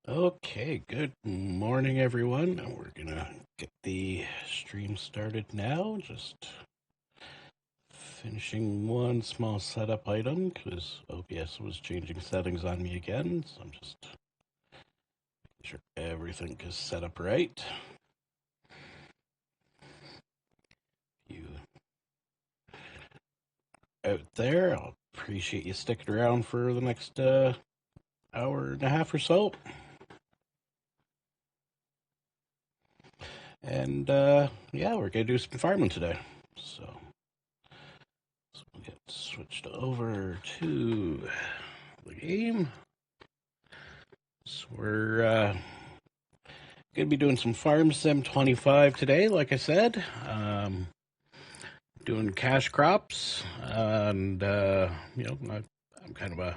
Okay, good morning, everyone. We're gonna get the stream started now. Just finishing one small setup item because OBS was changing settings on me again. So I'm just making sure everything is set up right. You out there, I'll appreciate you sticking around for the next hour and a half or so. And yeah, we're gonna do some farming today. So we'll get switched over to the game. So we're going to be doing some Farm Sim 25 today, like I said. Doing cash crops. And, I'm kind of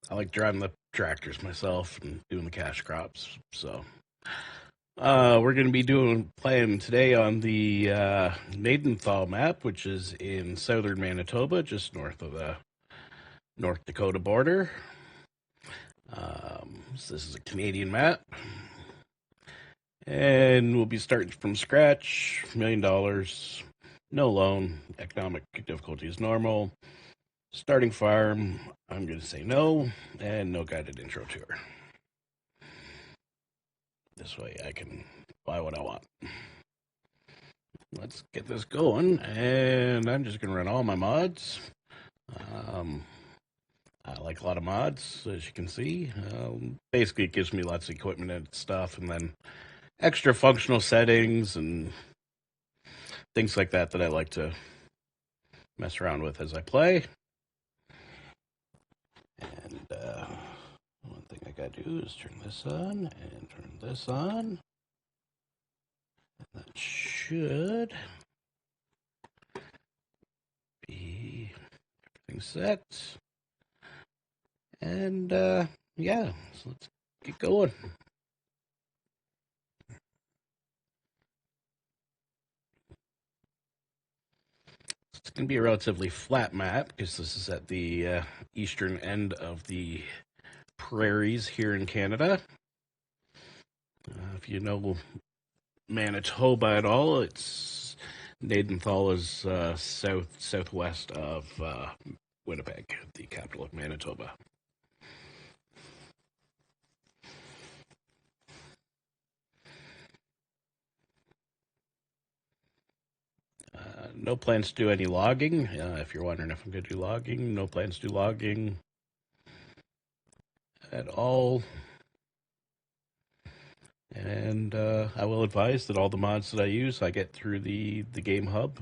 I like driving the tractors myself and doing the cash crops. So we're going to be playing today on the Nadenthal map, which is in southern Manitoba, just north of the North Dakota border. So this is a Canadian map. And we'll be starting from scratch, $1 million, no loan, economic difficulty is normal. Starting farm, I'm going to say no, and no guided intro tour. This way I can buy what I want. Let's get this going, and I'm just going to run all my mods. I like a lot of mods, as you can see. Basically, it gives me lots of equipment and stuff, and then extra functional settings and things like that I like to mess around with as I play. And one thing I gotta do is turn this on and turn this on. And that should be everything set. And yeah, so let's get going. It's going to be a relatively flat map because this is at the eastern end of the prairies here in Canada. If you know Manitoba at all, it's Nadenthal is southwest of Winnipeg, the capital of Manitoba. No plans to do any logging. If you're wondering if I'm going to do logging, no plans to do logging at all. And I will advise that all the mods that I use, I get through the game hub,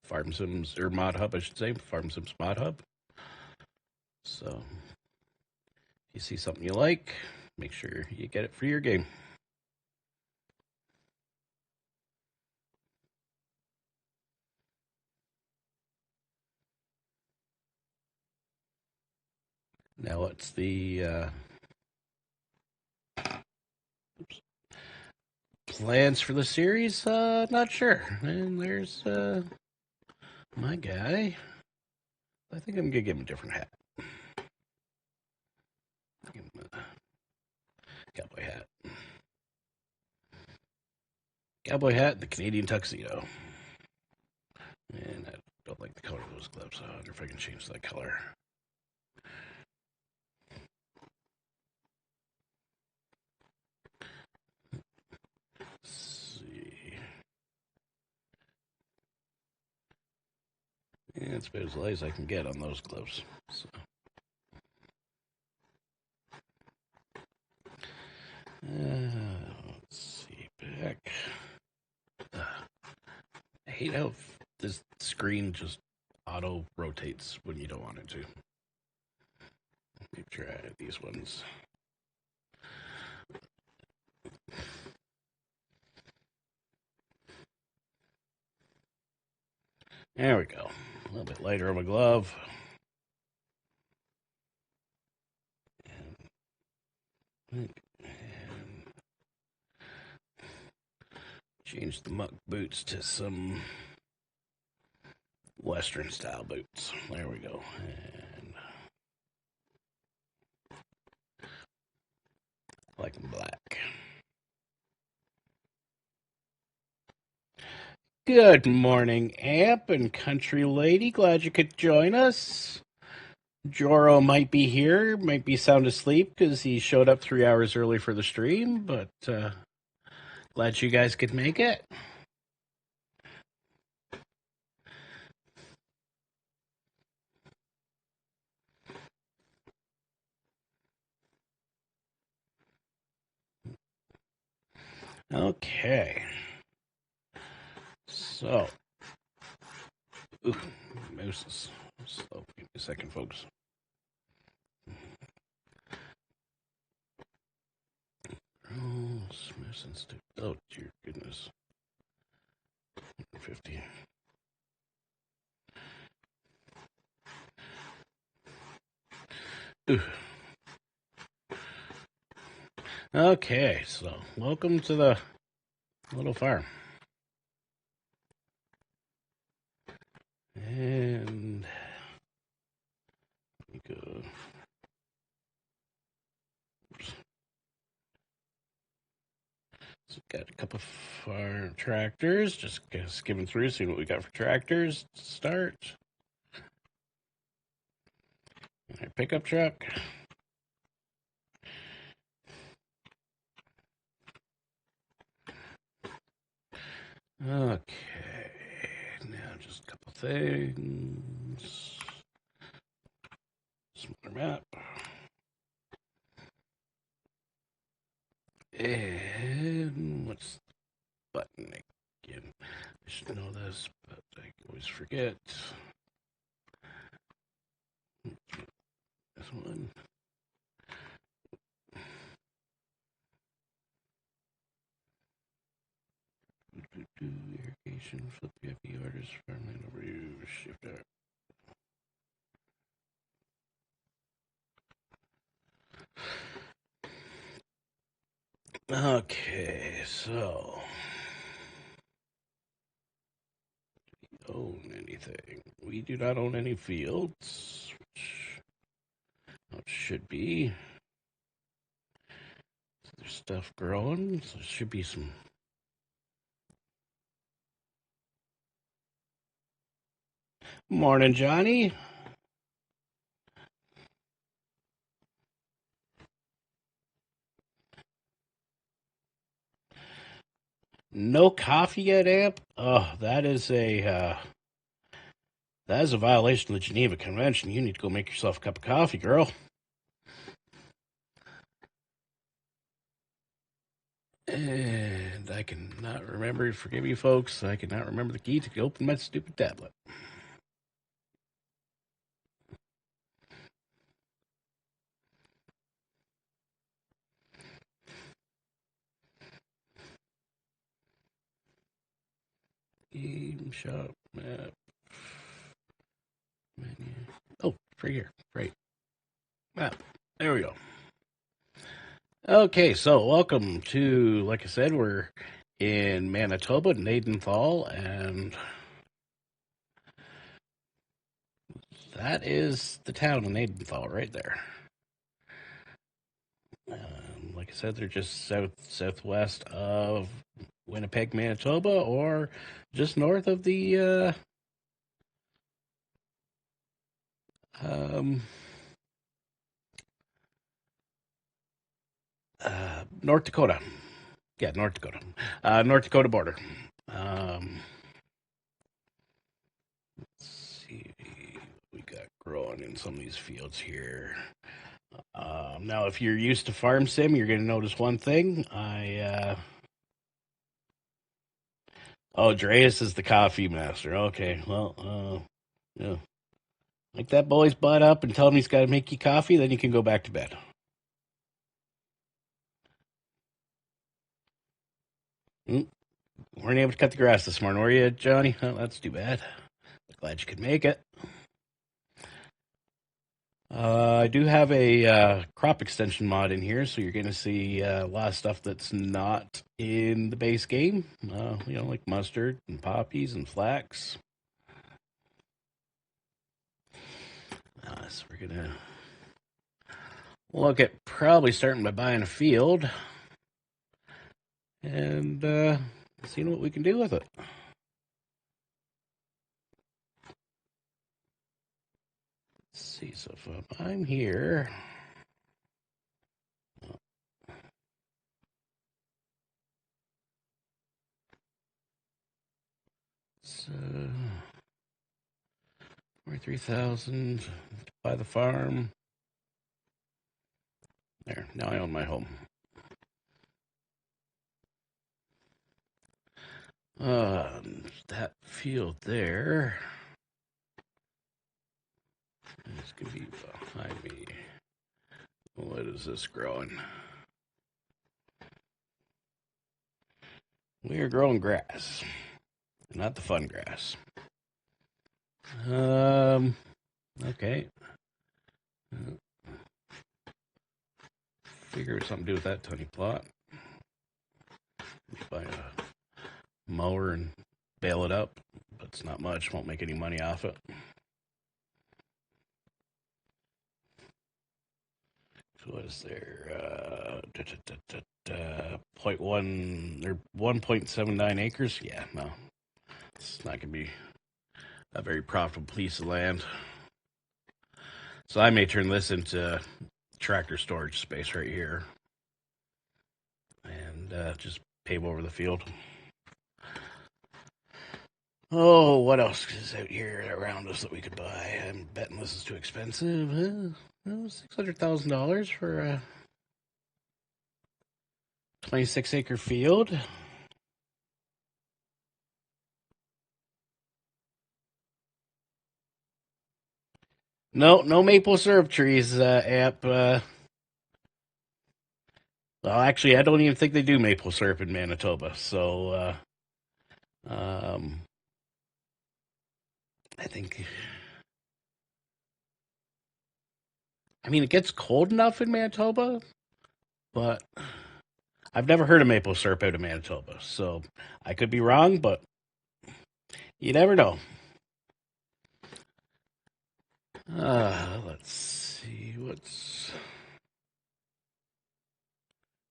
Farm Sims, or Mod Hub, I should say, Farm Sims Mod Hub. So if you see something you like, make sure you get it for your game. Now, what's the plans for the series? Not sure. And there's my guy. I think I'm gonna give him a different hat. Give him a cowboy hat. Cowboy hat, the Canadian tuxedo. And I don't like the color of those gloves. I wonder if I can change that color. Yeah, it's about as light as I can get on those gloves. So. Let's see, back. I hate how this screen just auto rotates when you don't want it to. Let me try these ones. There we go. A little bit lighter on my glove. And change the muck boots to some Western style boots. There we go. And I like them black. Good morning, Amp and Country Lady. Glad you could join us. Joro might be here, might be sound asleep because he showed up 3 hours early for the stream, but glad you guys could make it. Okay. So, mouse is slow. Give me a second, folks. Oh, mouse sensitive. Oh, dear goodness. 50. Okay, so welcome to the little farm. And let me go. Oops. So got a couple of farm tractors. Just skimming through, seeing what we got for tractors to start. Our pickup truck. Okay, now just a couple things. Smaller map. And what's the button again? I should know this, but I always forget. This one. Irrigation, flip heavy orders, farmland overview, shift out. Okay, so do we own anything? We do not own any fields, which should be. There's stuff growing, so there should be some. Morning, Johnny. No coffee yet, Amp? Oh, that is a violation of the Geneva Convention. You need to go make yourself a cup of coffee, girl. And I cannot remember, forgive me, folks, I cannot remember the key to open my stupid tablet. Game shop map menu. Oh, right here. Right. Map. There we go. Okay, so welcome to, like I said, we're in Manitoba, Nadenthal, and that is the town of Nadenthal right there. Like I said, they're just southwest of Winnipeg, Manitoba, or just north of the North Dakota. Yeah, North Dakota. North Dakota border. Let's see what we got growing in some of these fields here. Now, if you're used to Farm Sim, you're going to notice one thing. Oh, Dreas is the coffee master. Okay, well, yeah. Like that boy's butt up and tell him he's got to make you coffee, then you can go back to bed. Weren't able to cut the grass this morning, were you, Johnny? Oh, that's too bad. Glad you could make it. I do have a crop extension mod in here, so you're going to see a lot of stuff that's not in the base game. Like mustard and poppies and flax. So we're going to look at probably starting by buying a field and seeing what we can do with it. Let's see, so if I'm here, so 43,000 to buy the farm. There, now I own my home. That field there is going to be behind me. What is this growing? We are growing grass, not the fun grass. Okay. Figure something to do with that tiny plot. Buy a mower and bale it up, but it's not much. Won't make any money off it. So what is there? 0.1 or 1.79 acres? Yeah, no, it's not gonna be a very profitable piece of land. So I may turn this into tractor storage space right here, and just pave over the field. Oh, what else is out here around us that we could buy? I'm betting this is too expensive. $600,000 for a 26-acre field. No maple syrup trees, App. Well, actually, I don't even think they do maple syrup in Manitoba. So, I think. I mean, it gets cold enough in Manitoba, but I've never heard of maple syrup out of Manitoba. So, I could be wrong, but you never know. Let's see what's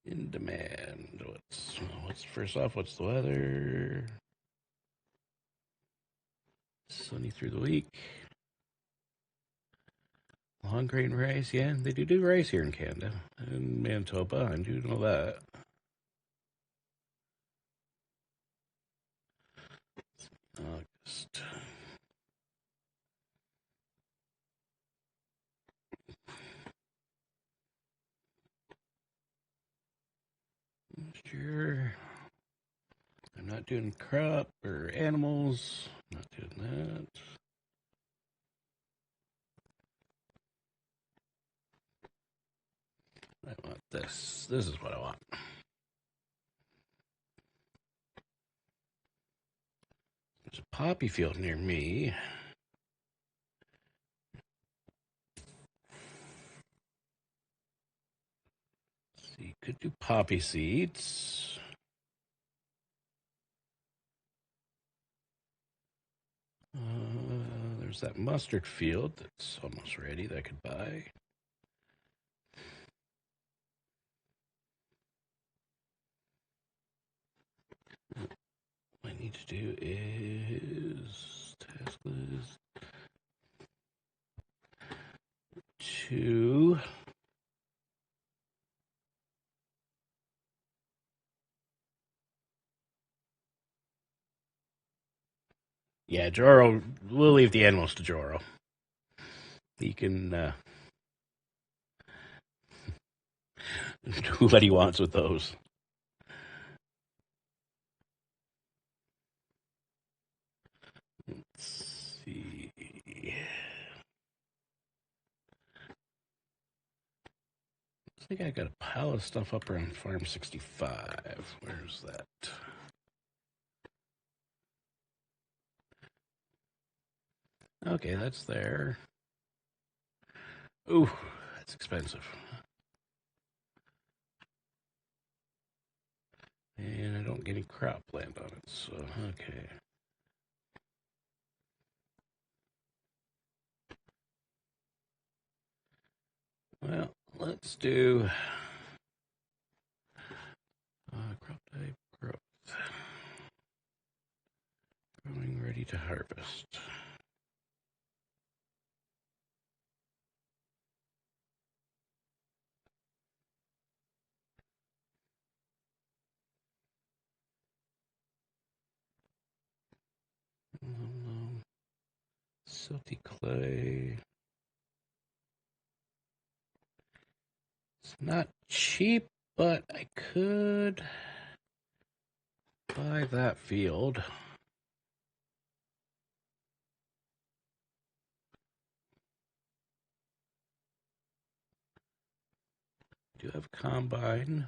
in demand. What's first off? What's the weather? Sunny through the week. Long grain rice, yeah, they do rice here in Canada, in Manitoba. I do know that. August. Sure. I'm not doing crop or animals. Not doing that. I want this. This is what I want. There's a poppy field near me. Let's see, could do poppy seeds. There's that mustard field that's almost ready that I could buy. What I need to do is task list 2. Yeah, Joro, we'll leave the animals to Joro. He can do what he wants with those. Let's see. I think I got a pile of stuff up around Farm 65. Where's that? Okay, that's there. Ooh, that's expensive. And I don't get any crop land on it, so okay. Well, let's Let's do crop type growth. Growing ready to harvest. Silty clay. It's not cheap, but I could buy that field. Do have combine.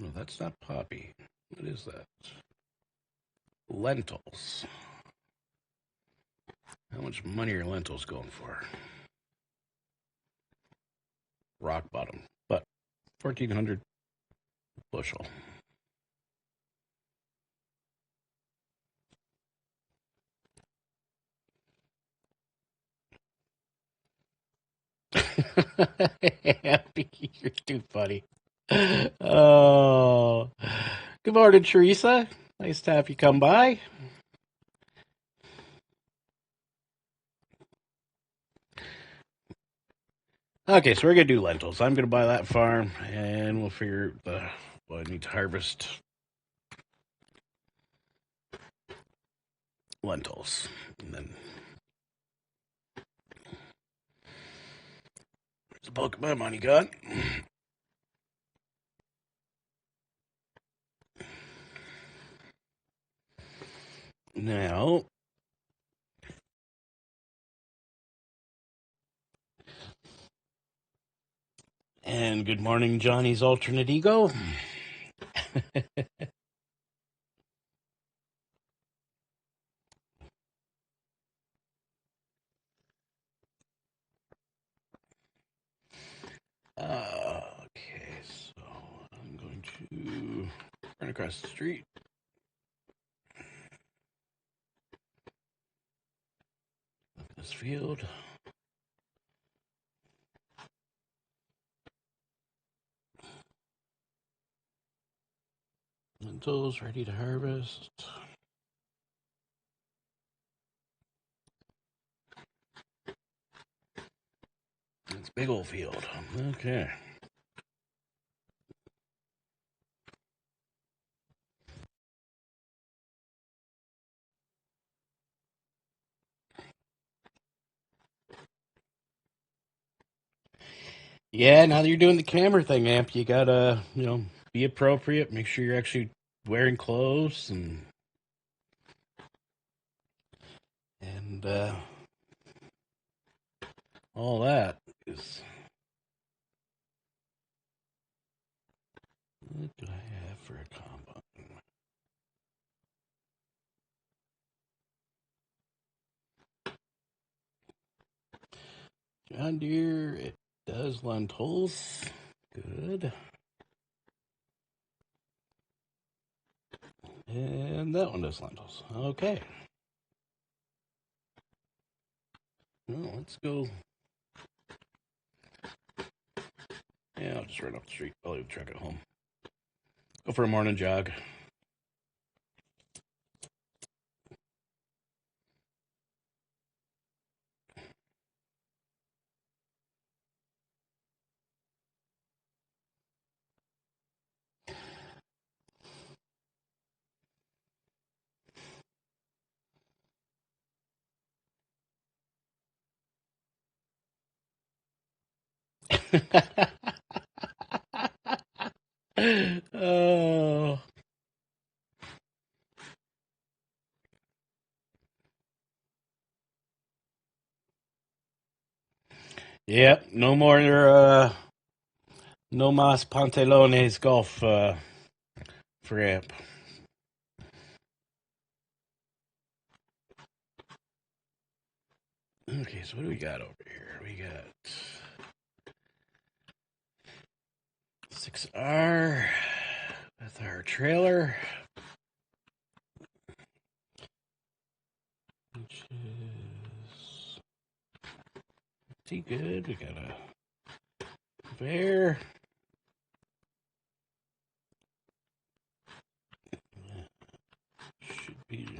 And that's not poppy. What is that? Lentils. How much money are lentils going for? Rock bottom, but 1,400 bushel. You're too funny. Oh, good morning, Teresa. Nice to have you come by. Okay, so we're gonna do lentils. I'm gonna buy that farm, and we'll figure what I need to harvest lentils, and then where's the bulk of my money gone? Now, and good morning, Johnny's alternate ego. Okay, so I'm going to run across the street. This field. Lentils ready to harvest. It's big old field. Okay. Yeah, now that you're doing the camera thing, Amp, you gotta, be appropriate. Make sure you're actually wearing clothes and all that. Is what do I have for a combine? John Deere. It does lentils. Good. And that one does lentils. Okay. Well, let's go. Yeah, I'll just run up the street. I'll leave the truck at home. Go for a morning jog. Oh. Yep, no more no mas pantalones golf for Amp. Okay, so what do we got over here? We got 6R with our trailer, which is pretty good. We got a bear. Should be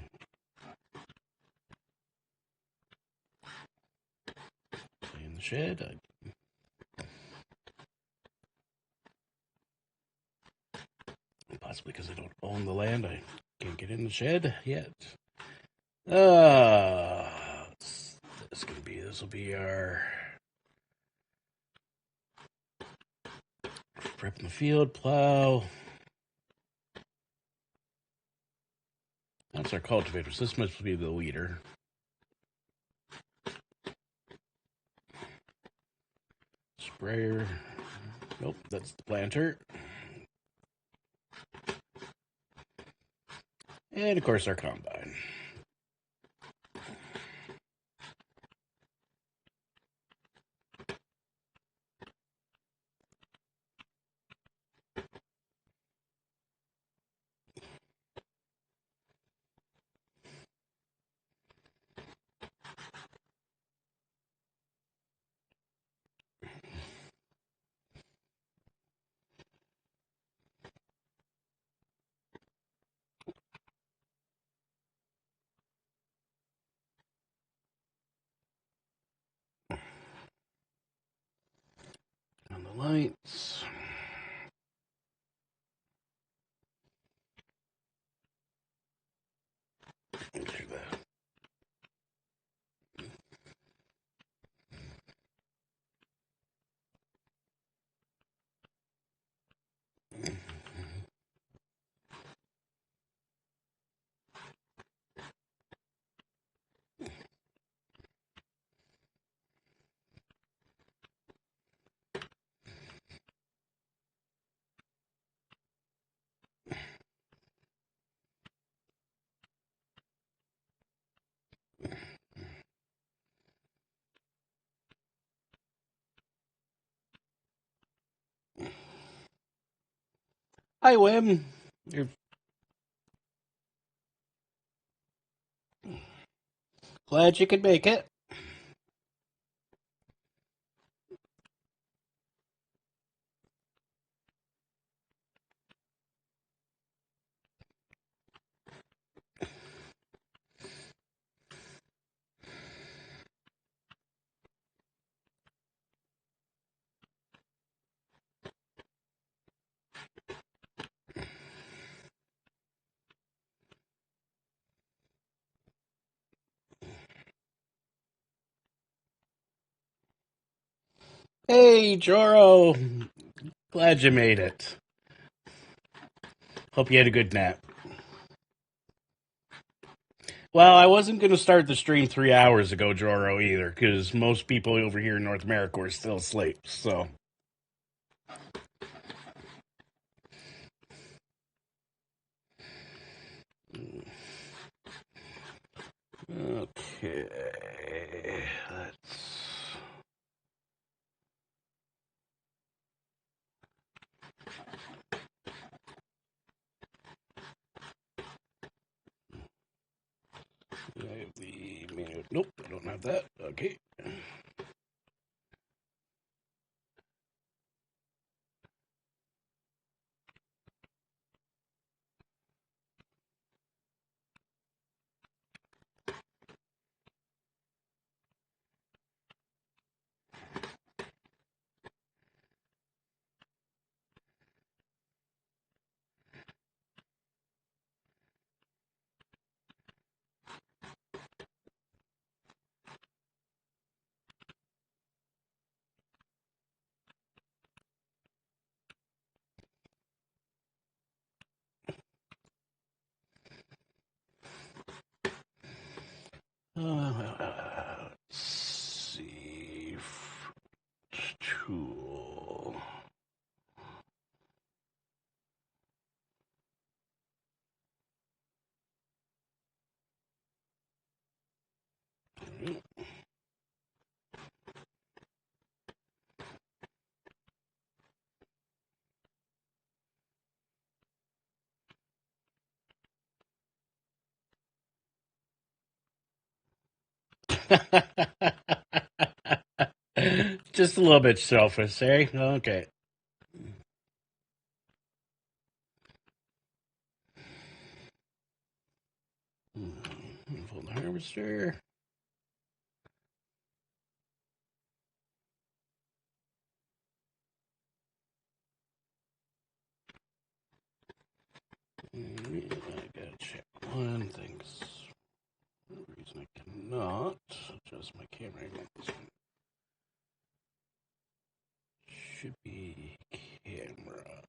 in the shed. Possibly because I don't own the land, I can't get in the shed yet. This will be our prep in the field, plow. That's our cultivator, so this must be the weeder. Sprayer. Nope, that's the planter. And of course our combine. On the lights. Make sure that. Hi, Wim. You're glad you could make it. Hey, Joro. Glad you made it. Hope you had a good nap. Well, I wasn't going to start the stream 3 hours ago, Joro, either, because most people over here in North America are still asleep, so. Okay, let's. I have the menu. Nope, I don't have that. Okay. Let's see. Tool. Just a little bit selfish, eh? Okay. Pull the harvester. I gotta check one thing. The reason I cannot adjust my camera angle. This one should be camera.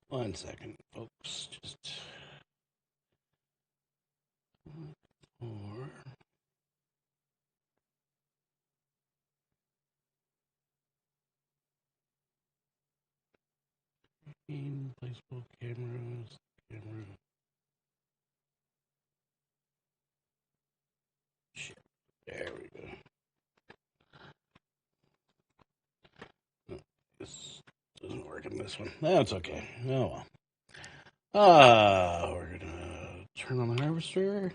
1 second, folks. Just four. Placeable cameras. Camera. Shit. There we go. No, this doesn't work in this one. That's okay. Oh well. We're gonna turn on the harvester.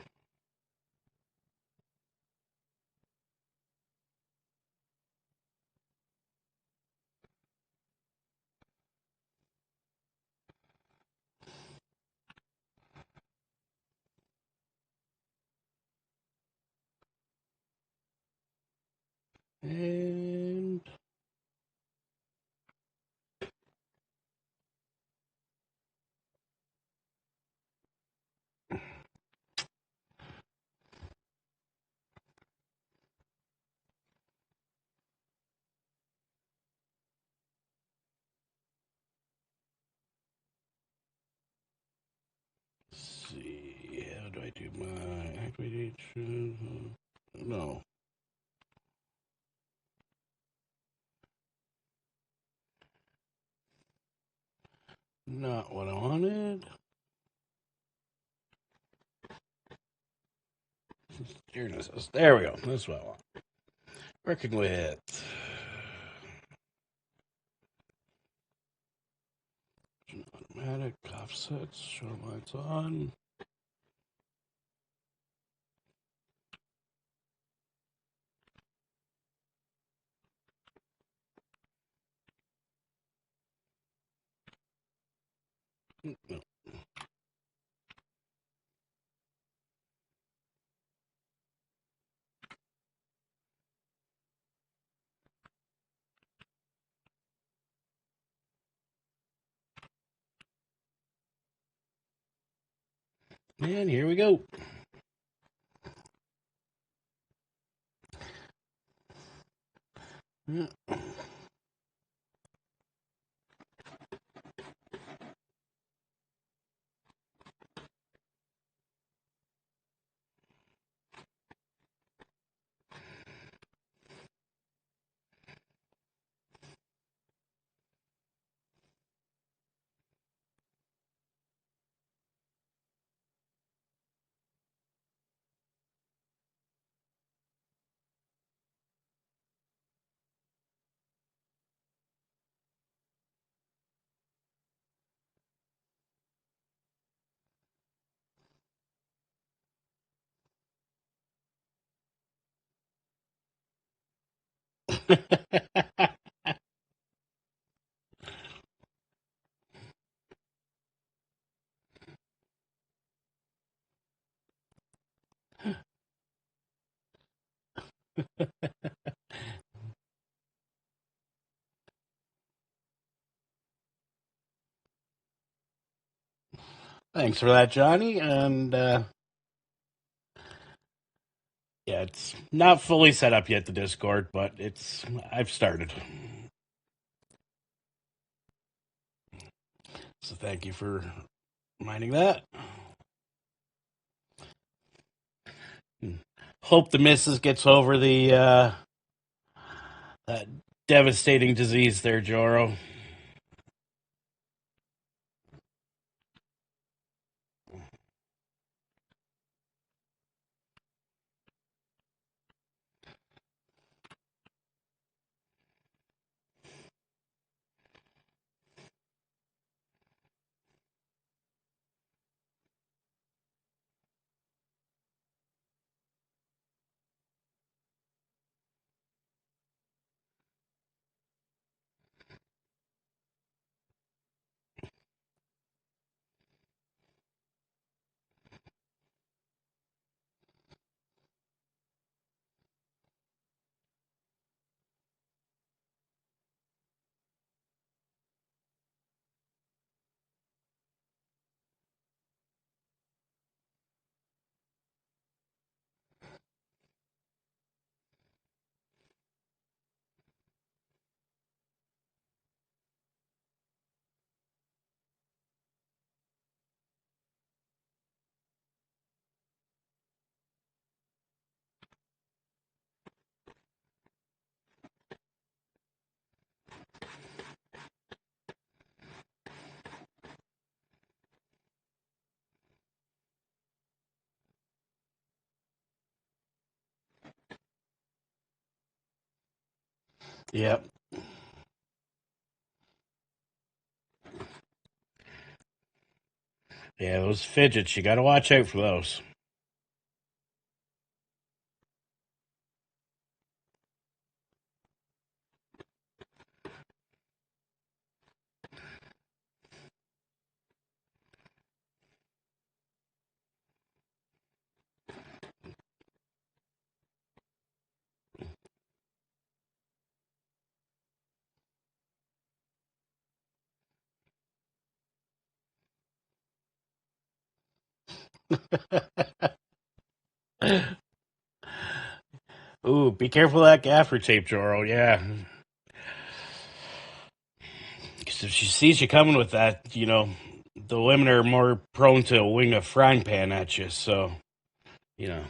And let's see. How do I do my activation? No. Not what I wanted. There we go. That's what I want. Working with automatic offsets. Show lights on. No. And here we go. Yeah. Thanks for that, Johnny. And yeah, it's not fully set up yet, the Discord, but I've started. So thank you for reminding that. Hope the missus gets over the that devastating disease there, Joro. Yep. Yeah, those fidgets, you got to watch out for those. Ooh, be careful of that gaffer tape, Joro. Yeah. Because if she sees you coming with that, the women are more prone to wing a frying pan at you. So, you know.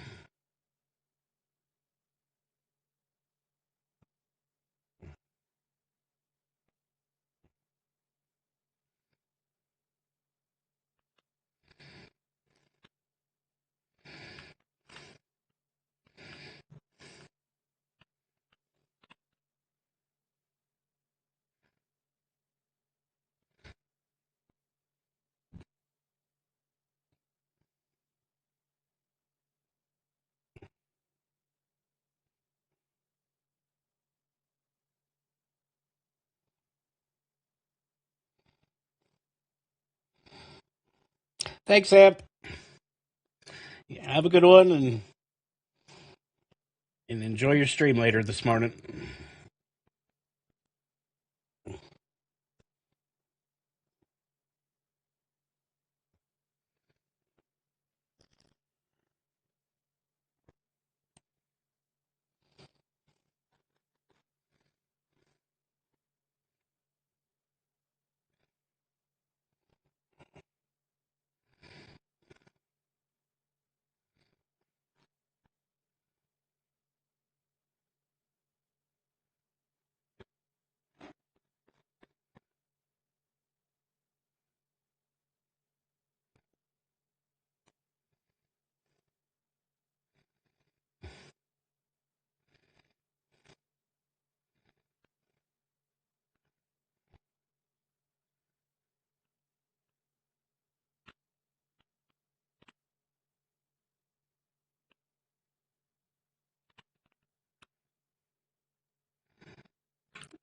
Thanks, Amp. Yeah, have a good one and enjoy your stream later this morning.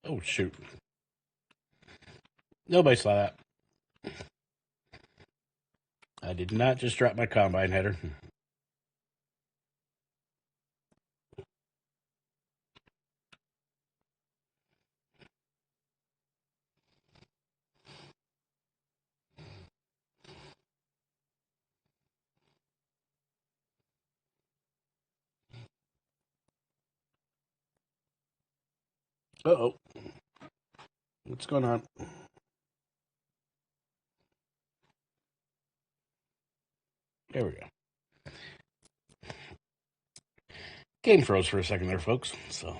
Oh, shoot. Nobody saw that. I did not just drop my combine header. Uh-oh. What's going on? There we go. Game froze for a second there, folks. So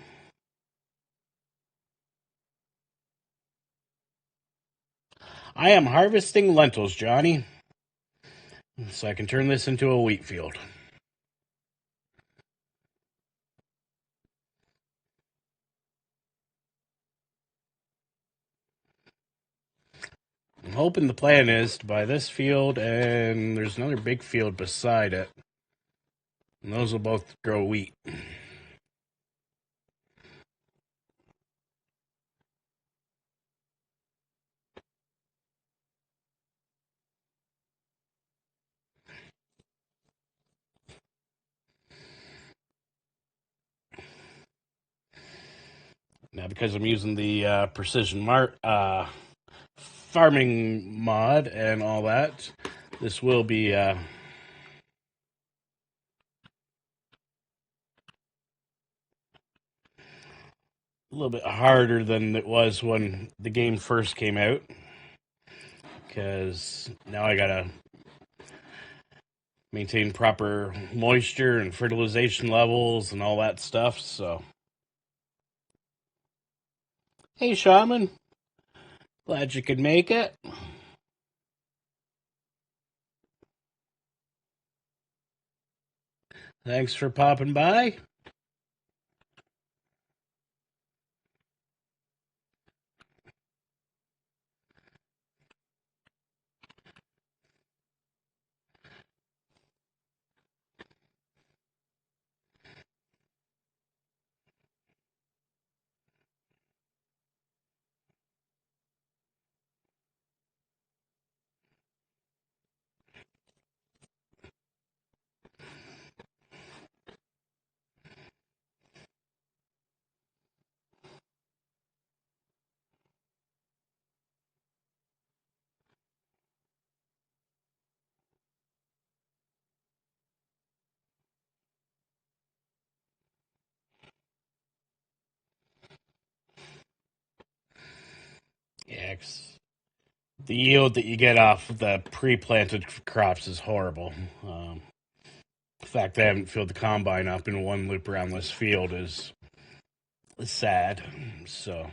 I am harvesting lentils, Johnny, so I can turn this into a wheat field. I'm hoping the plan is to buy this field, and there's another big field beside it, and those will both grow wheat. Now, because I'm using the precision farming mod and all that, this will be a little bit harder than it was when the game first came out, because now I gotta maintain proper moisture and fertilization levels and all that stuff. So, hey, Shaman, glad you could make it. Thanks for popping by. The yield that you get off the pre-planted crops is horrible. The fact they haven't filled the combine up in one loop around this field is sad. So.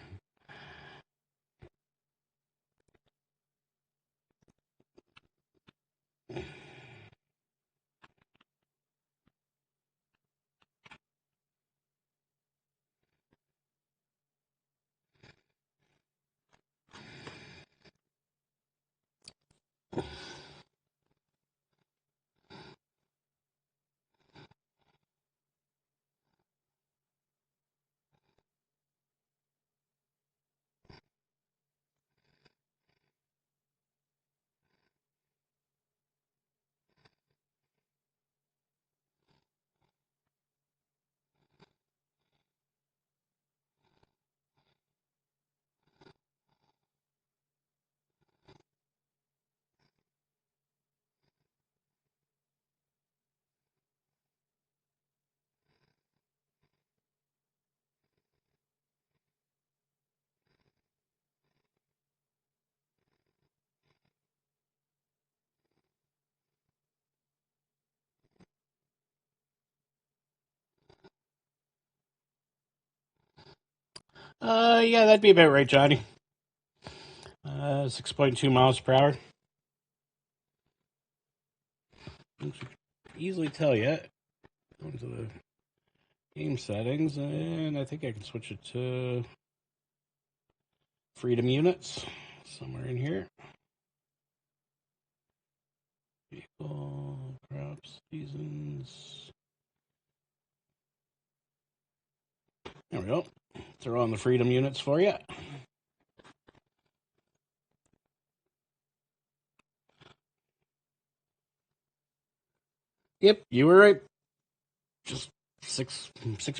Yeah, that'd be about right, Johnny. 6.2 miles per hour. Easily tell you. Go into the game settings, and I think I can switch it to freedom units somewhere in here. Vehicle, crops, seasons. There we go. Throw on the freedom units for you. Yep, you were right. Just six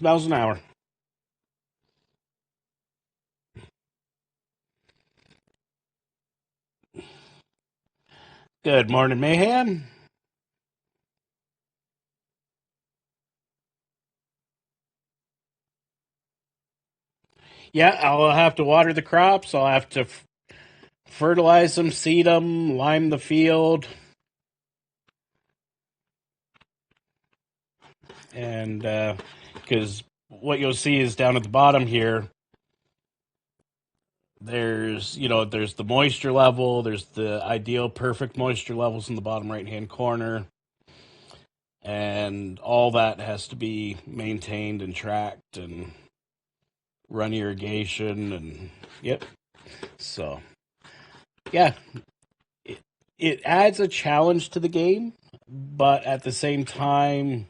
miles an hour. Good morning, Mayhem. Yeah, I'll have to water the crops. I'll have to fertilize them, seed them, lime the field, and because what you'll see is down at the bottom here, there's the moisture level, there's the ideal perfect moisture levels in the bottom right hand corner, and all that has to be maintained and tracked and run irrigation and yep. So yeah, it adds a challenge to the game, but at the same time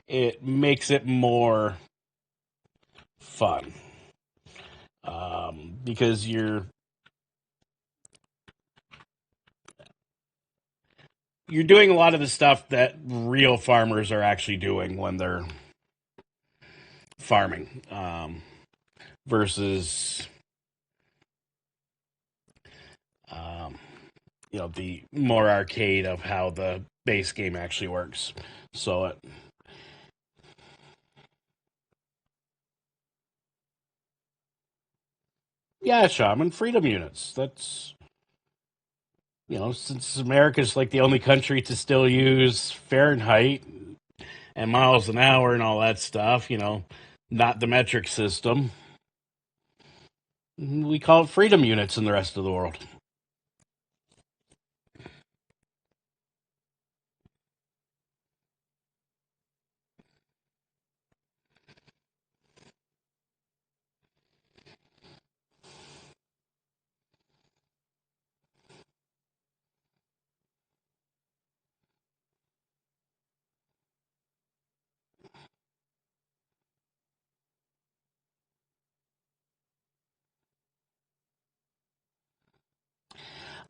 it makes it more fun, because you're doing a lot of the stuff that real farmers are actually doing when they're farming, versus um, the more arcade of how the base game actually works. So yeah, shaman freedom units. That's since America's like the only country to still use Fahrenheit and miles an hour and all that stuff, not the metric system. We call it freedom units in the rest of the world.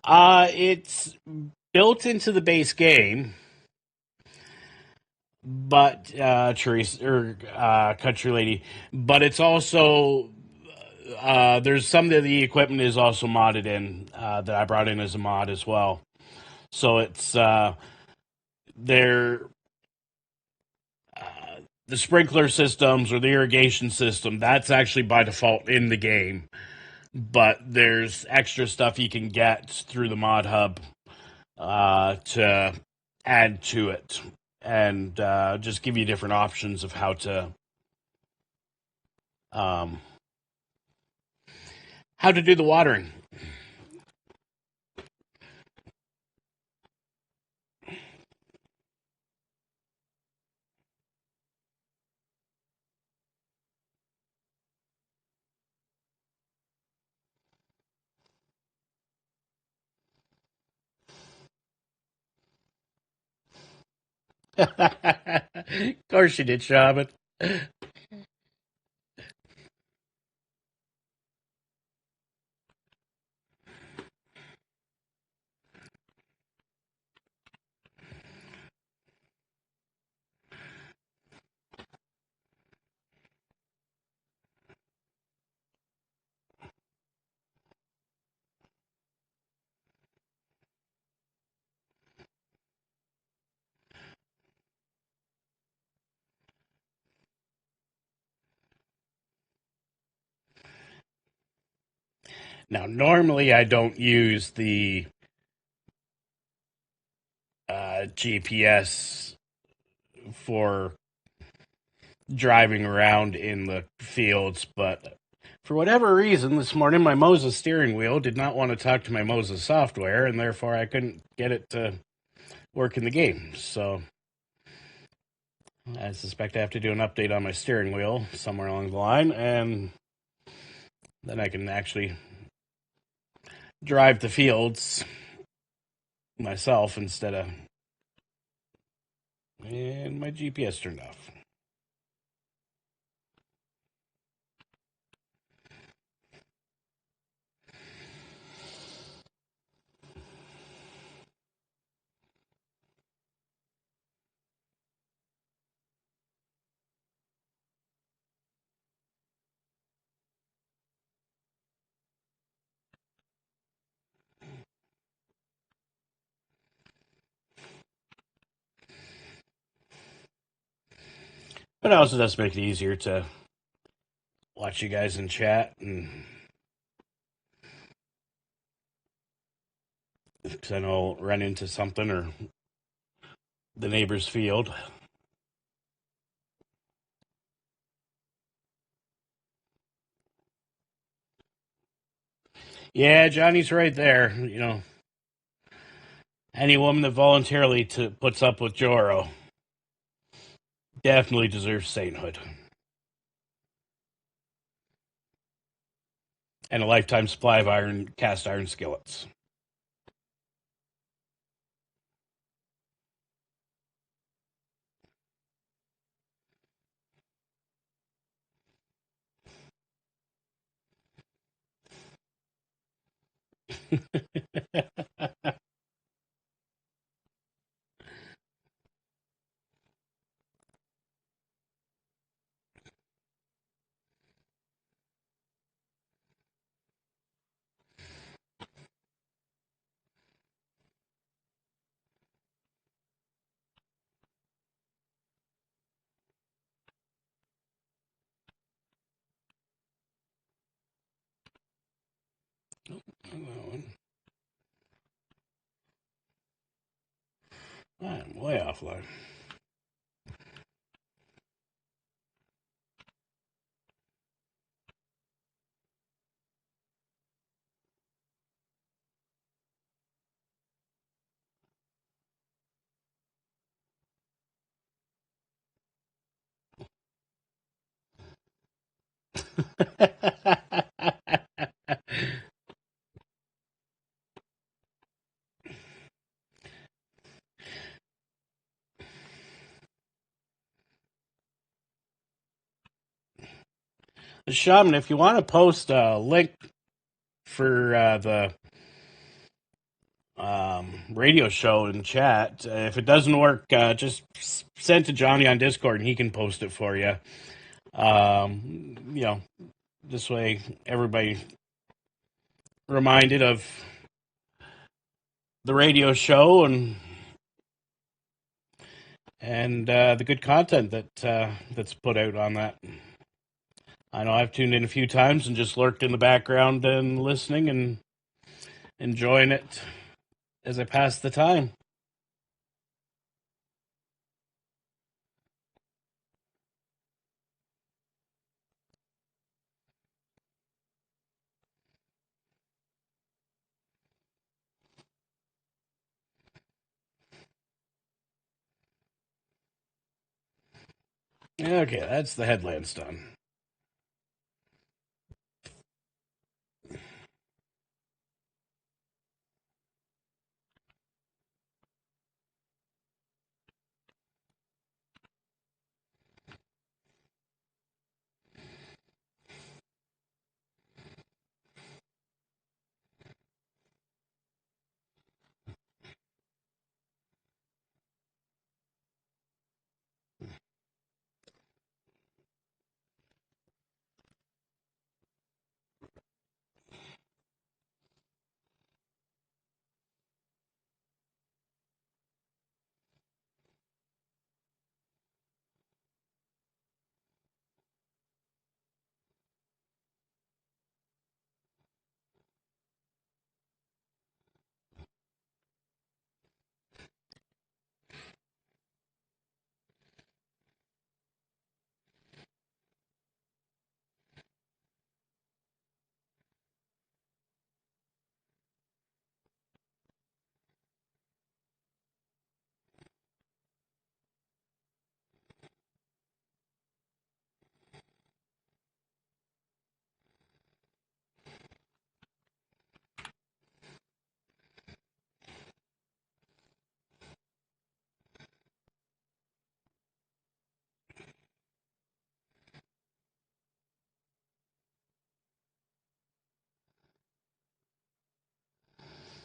It's built into the base game, but Therese or Country Lady, but it's also there's some of the equipment is also modded in that I brought in as a mod as well. So it's they're the sprinkler systems or the irrigation system, that's actually by default in the game. But there's extra stuff you can get through the mod hub to add to it, and just give you different options of um, how to do the watering. Of course you did, Shaman. Now, normally I don't use the GPS for driving around in the fields, but for whatever reason, this morning my Moses steering wheel did not want to talk to my Moses software, and therefore I couldn't get it to work in the game. So I suspect I have to do an update on my steering wheel somewhere along the line, and then I can actually drive the fields myself instead of. And my GPS turned off. But it also does make it easier to watch you guys in chat, and because I know I'll run into something or the neighbor's field. Yeah, Johnny's right there. Any woman that voluntarily puts up with Joro definitely deserves sainthood and a lifetime supply of cast iron skillets. I'm way offline. Shaman, if you want to post a link for the radio show in chat, if it doesn't work, just send to Johnny on Discord and he can post it for you. This way everybody reminded of the radio show, and and the good content that's put out on that. I know I've tuned in a few times and just lurked in the background and listening and enjoying it as I pass the time. Okay, that's the headlands done.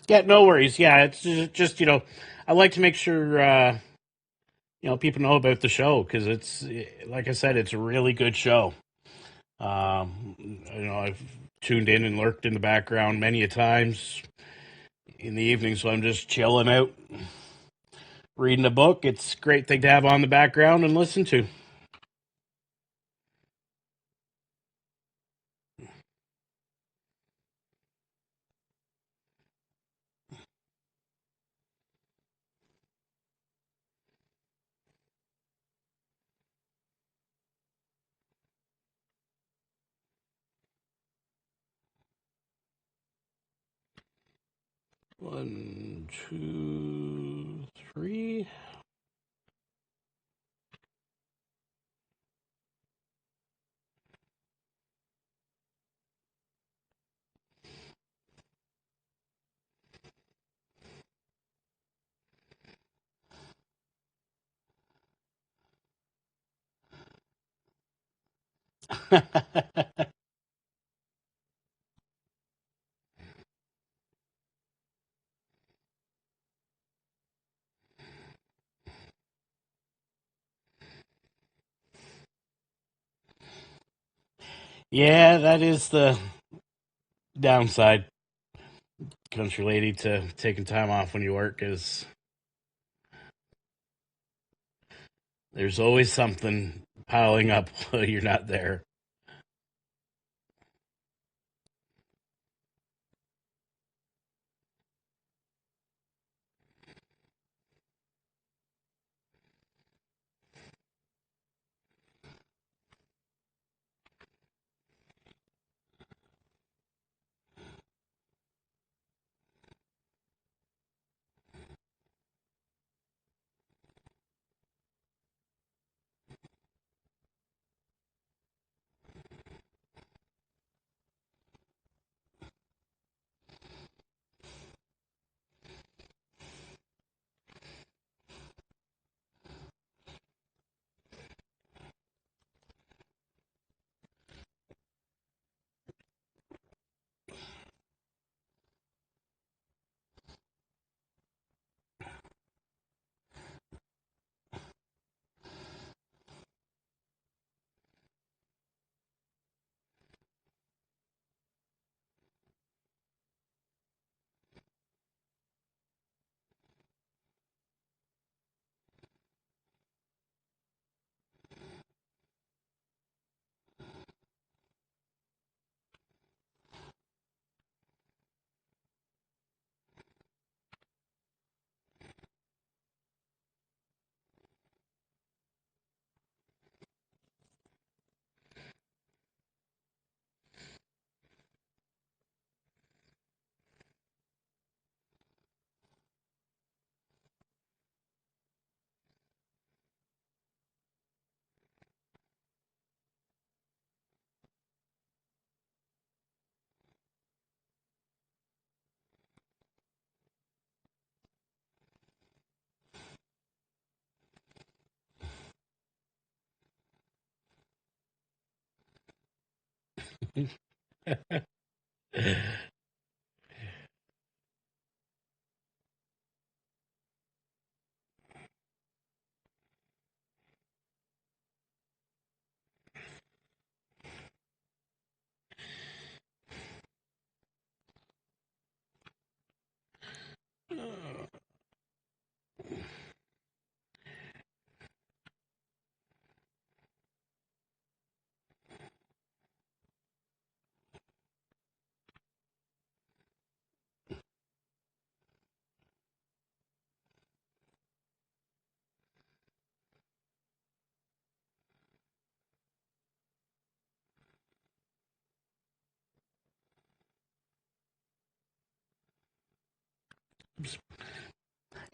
Yeah, no worries. Yeah, it's just I like to make sure people know about the show because it's like I said, it's a really good show. I've tuned in and lurked in the background many a times in the evening, so I'm just chilling out, reading a book. It's a great thing to have on the background and listen to. 1, 2, 3. Yeah, that is the downside, country lady, to taking time off when you work is there's always something piling up while you're not there.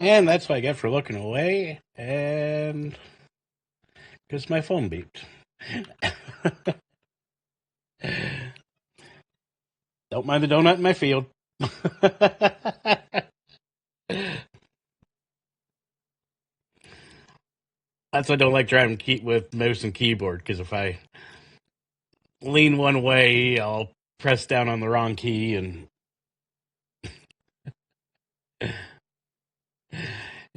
And that's what I get for looking away, and because my phone beeped. Don't mind the donut in my field. That's why I don't like driving with mouse and keyboard, because if I lean one way, I'll press down on the wrong key and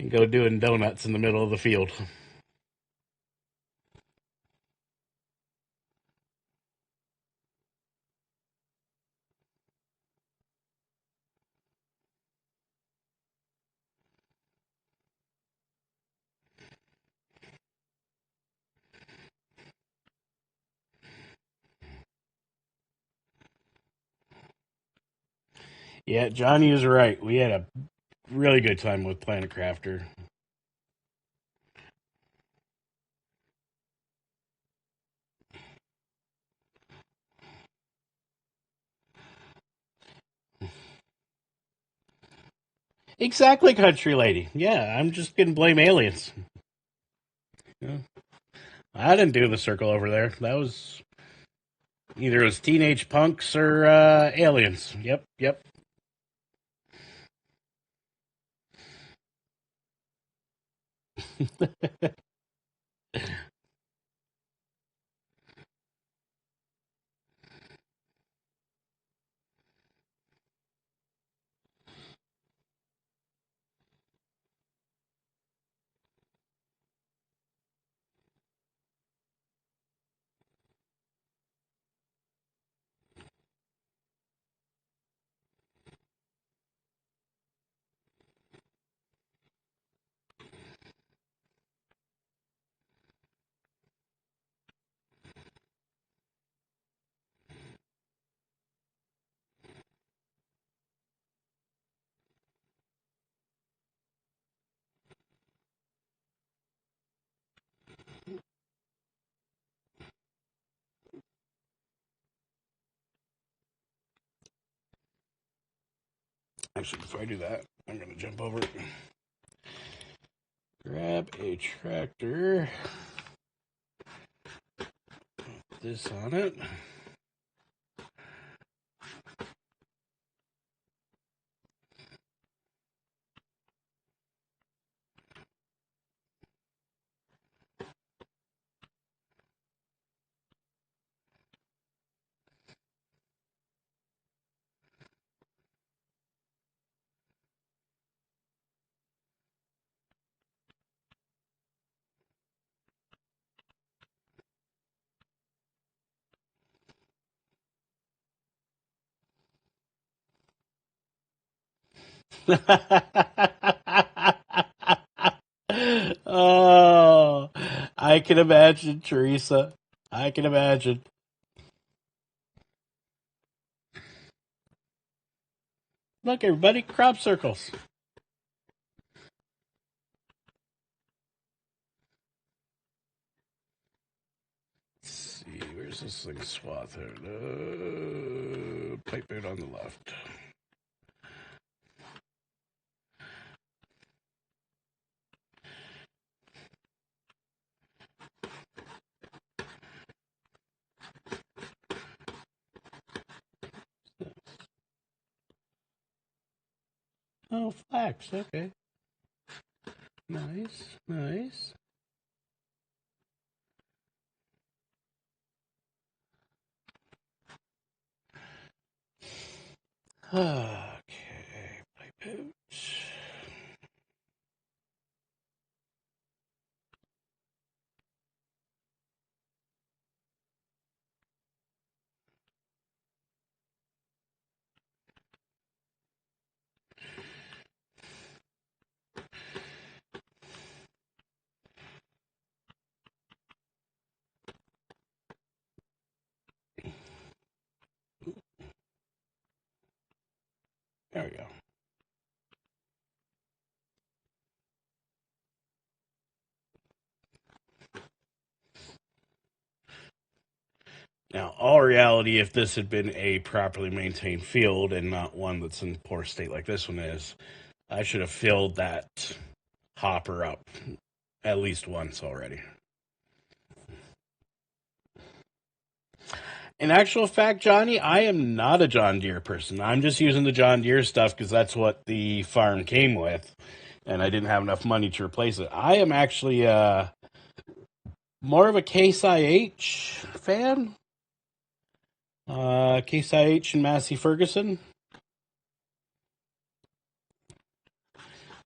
go doing donuts in the middle of the field. Yeah, Johnny is right. We had a really good time with Planet Crafter. Exactly, country lady. Yeah, I'm just gonna blame aliens. Yeah. I didn't do the circle over there. That was either it was teenage punks or aliens. Yep, yep. Actually, before I do that, I'm gonna jump over, grab a tractor, put this on it. Oh, I can imagine, Teresa. I can imagine. Look, everybody, crop circles. Let's see, where's this thing swath here? Pipe it on the left. Oh, flax. Okay. Nice, nice. Okay, pipe out. There we go. Now, all reality, if this had been a properly maintained field and not one that's in poor state like this one is, I should have filled that hopper up at least once already. In actual fact, Johnny, I am not a John Deere person. I'm just using the John Deere stuff because that's what the farm came with, and I didn't have enough money to replace it. I am actually more of a Case IH fan. Case IH and Massey Ferguson.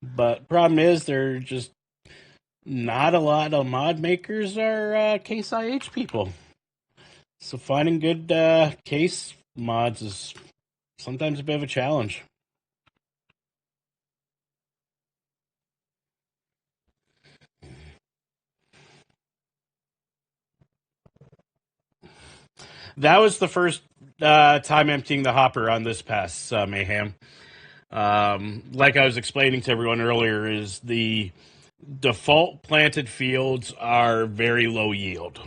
But problem is, they're just not a lot of mod makers are Case IH people. So finding good case mods is sometimes a bit of a challenge. That was the first time emptying the hopper on this past Mayhem. Like I was explaining to everyone earlier, is the default planted fields are very low yield.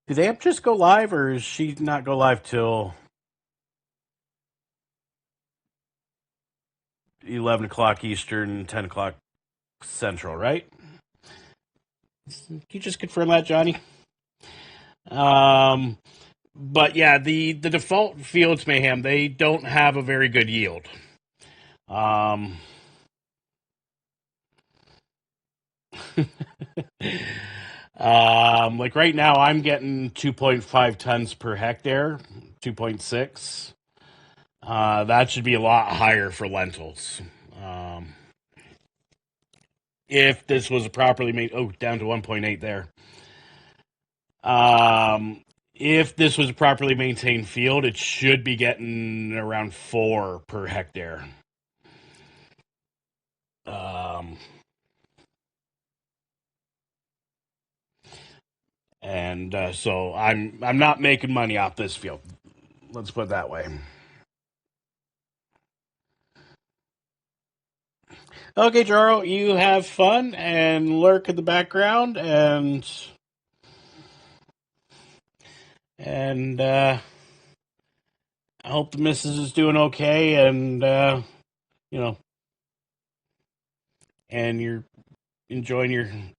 Did Amp just go live, or is she not go live till 11 o'clock Eastern, 10 o'clock Central, right? Can you just confirm that, Johnny? But yeah, the default fields Mayhem, they don't have a very good yield. Like right now, I'm getting 2.5 tons per hectare, 2.6. That should be a lot higher for lentils. If this was properly made, down to 1.8 there. If this was a properly maintained field, it should be getting around 4 per hectare. And so I'm not making money off this field. Let's put it that way. Okay, Jaro, you have fun and lurk in the background and I hope the missus is doing okay and you know, and you're enjoying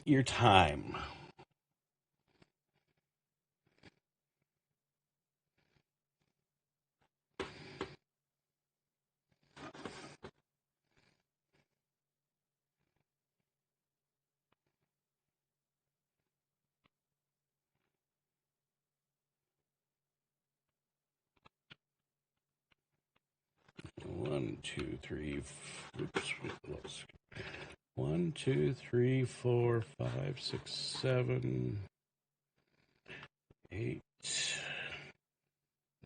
your time. One, two, three. Oops. 1, 2, 3, 4, 5, 6, 7, 8,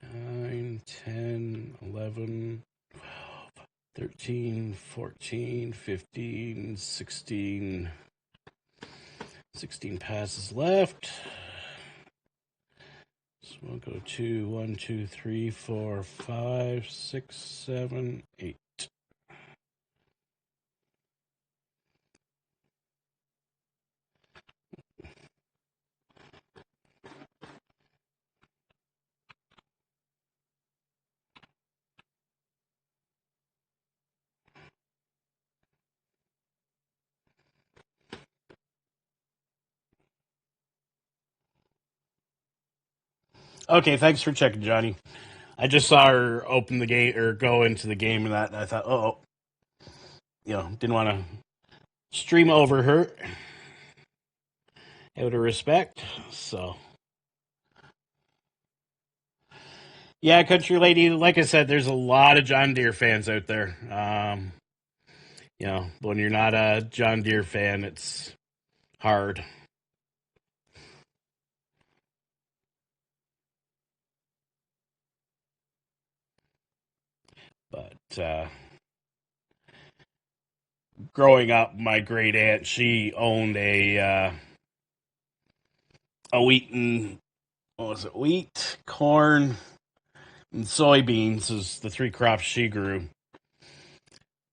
9, 10, 11, 12, 13, 14, 15, 16. 16 passes left. So we'll go to 1, 2, 3, 4, 5, 6, 7, 8. Okay, thanks for checking, Johnny. I just saw her open the gate or go into the game and that, and I thought, didn't want to stream over her. out of respect. So, yeah, Country Lady, like I said, there's a lot of John Deere fans out there. When you're not a John Deere fan, it's hard. But growing up, my great aunt, she owned a wheat and what was it? Wheat, corn, and soybeans is the three crops she grew.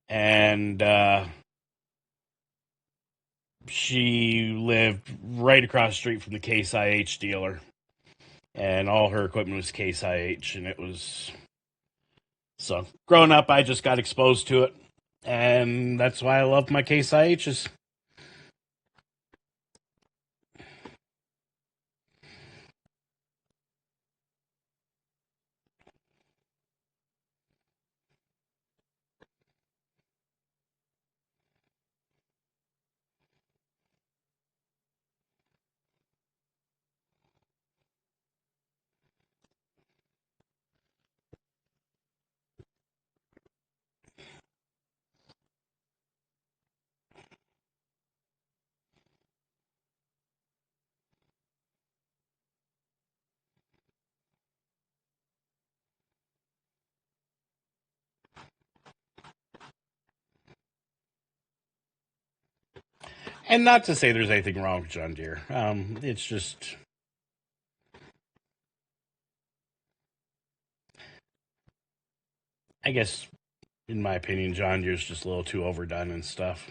And she lived right across the street from the Case IH dealer. And all her equipment was Case IH. And it was. So, growing up, I just got exposed to it. And that's why I love my Case IHs. And not to say there's anything wrong with John Deere. It's just, I guess, in my opinion, John Deere's just a little too overdone and stuff.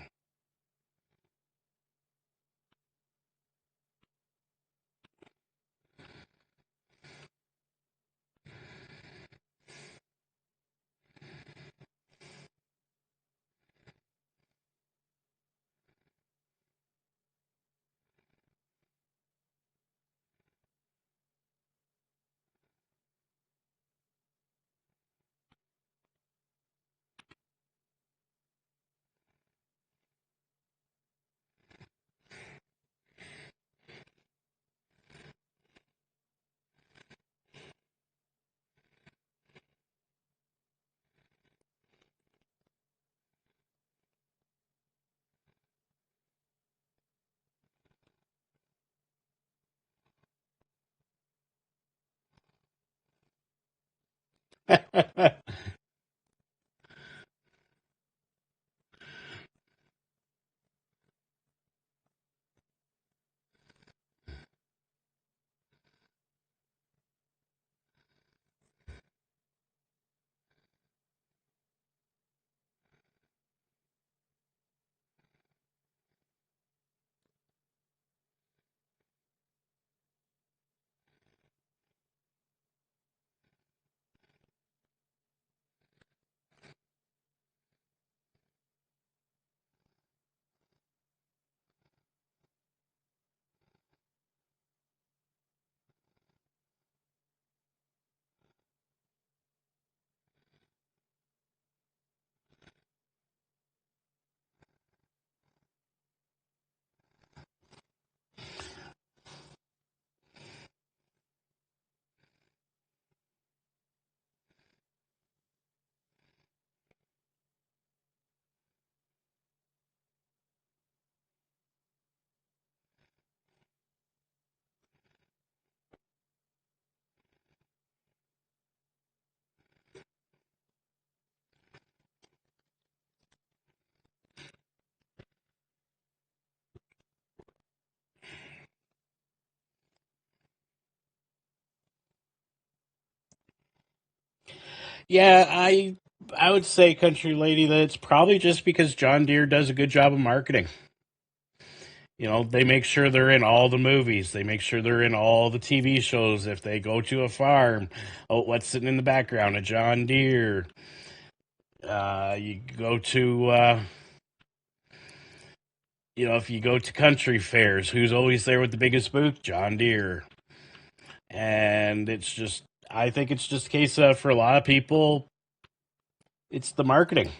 Yeah, I would say, Country Lady, that it's probably just because John Deere does a good job of marketing. They make sure they're in all the movies. They make sure they're in all the TV shows. If they go to a farm, oh, what's sitting in the background? A John Deere. You go to, if you go to country fairs, who's always there with the biggest booth? John Deere. And I think it's just a case of, for a lot of people, it's the marketing.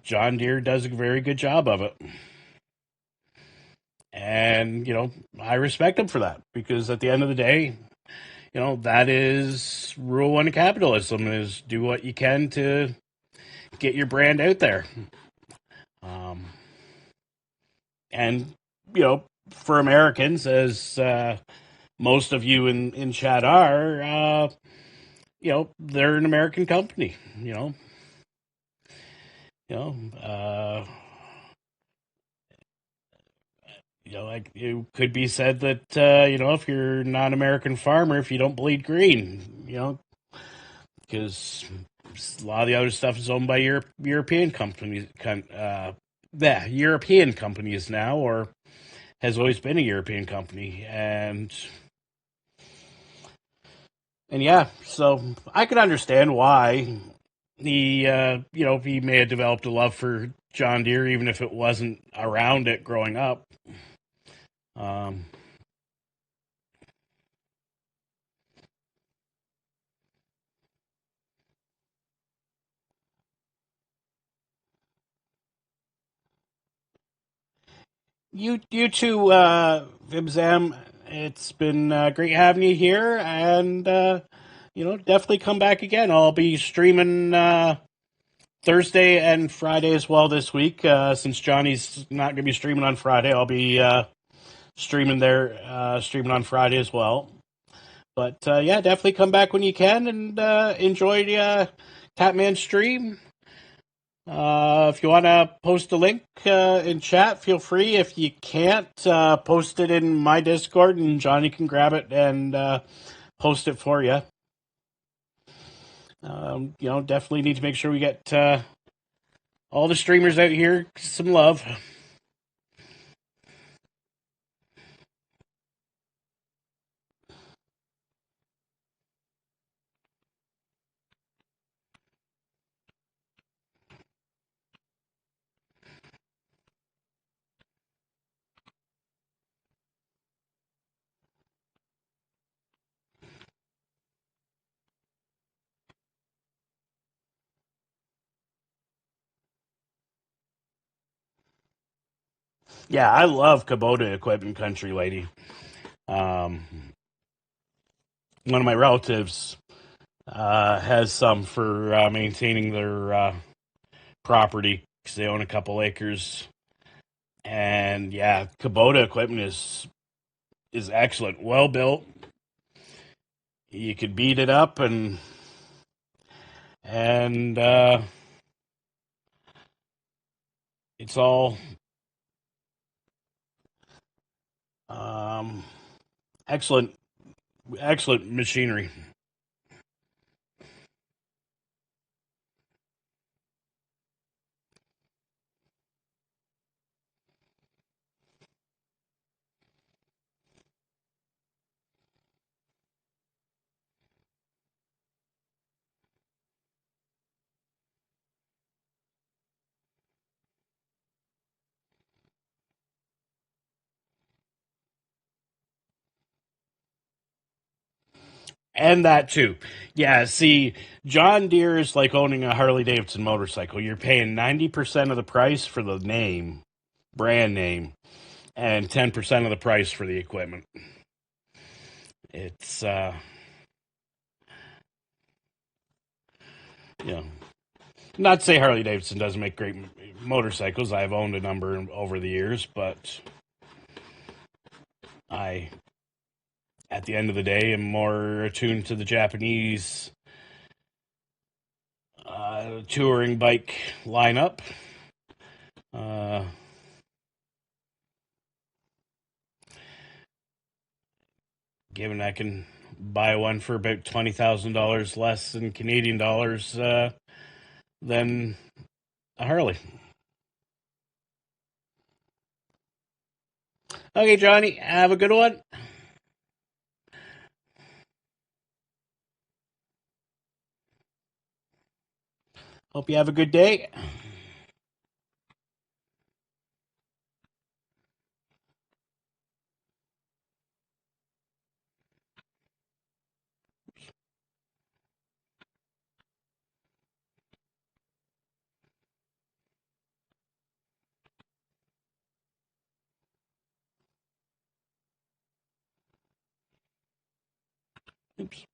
John Deere does a very good job of it. And, I respect him for that because at the end of the day, that is rule one of capitalism is do what you can to get your brand out there. Um, and, for Americans, as most of you in chat are, they're an American company, you know, uh, like it could be said that, if you're not an American farmer, if you don't bleed green, because a lot of the other stuff is owned by European companies, European companies now, or has always been a European company, and yeah, so I can understand why he may have developed a love for John Deere, even if it wasn't around it growing up. Um, you too, Vibzam. It's been great having you here, and definitely come back again. I'll be streaming Thursday and Friday as well this week. Since Johnny's not going to be streaming on Friday, I'll be streaming on Friday as well. But yeah, definitely come back when you can and enjoy Catman's stream. If you want to post a link in chat, feel free. If you can't, post it in my Discord and Johnny can grab it and post it for you. Definitely need to make sure we get all the streamers out here some love. Yeah, I love Kubota equipment, country lady. Um, One of my relatives has some for maintaining their property because they own a couple acres. And yeah, Kubota equipment is excellent, well built. You could beat it up and it's all um, excellent, excellent machinery. And that too. Yeah, see, John Deere is like owning a Harley Davidson motorcycle. You're paying 90% of the price for the name, brand name, and 10% of the price for the equipment. It's, you know, not to say Harley Davidson doesn't make great motorcycles. I've owned a number over the years, but I, at the end of the day, am more attuned to the Japanese touring bike lineup. Uh, Given I can buy one for about $20,000 less in Canadian dollars than a Harley. Okay, Johnny, have a good one. Hope you have a good day. Oops.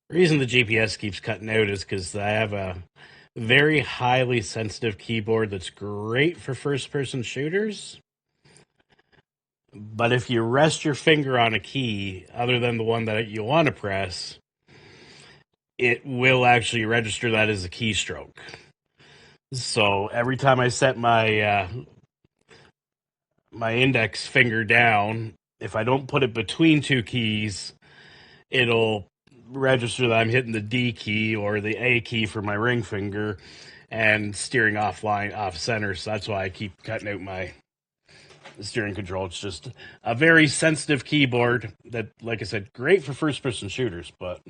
The reason the GPS keeps cutting out is because I have a very highly sensitive keyboard that's great for first person shooters. But if you rest your finger on a key other than the one that you want to press, it will actually register that as a keystroke. So every time I set my index finger down, if I don't put it between two keys, it'll register that I'm hitting the D key or the A key for my ring finger and steering offline, off center. So that's why I keep cutting out my steering control. It's just a very sensitive keyboard that, like I said, great for first person shooters, but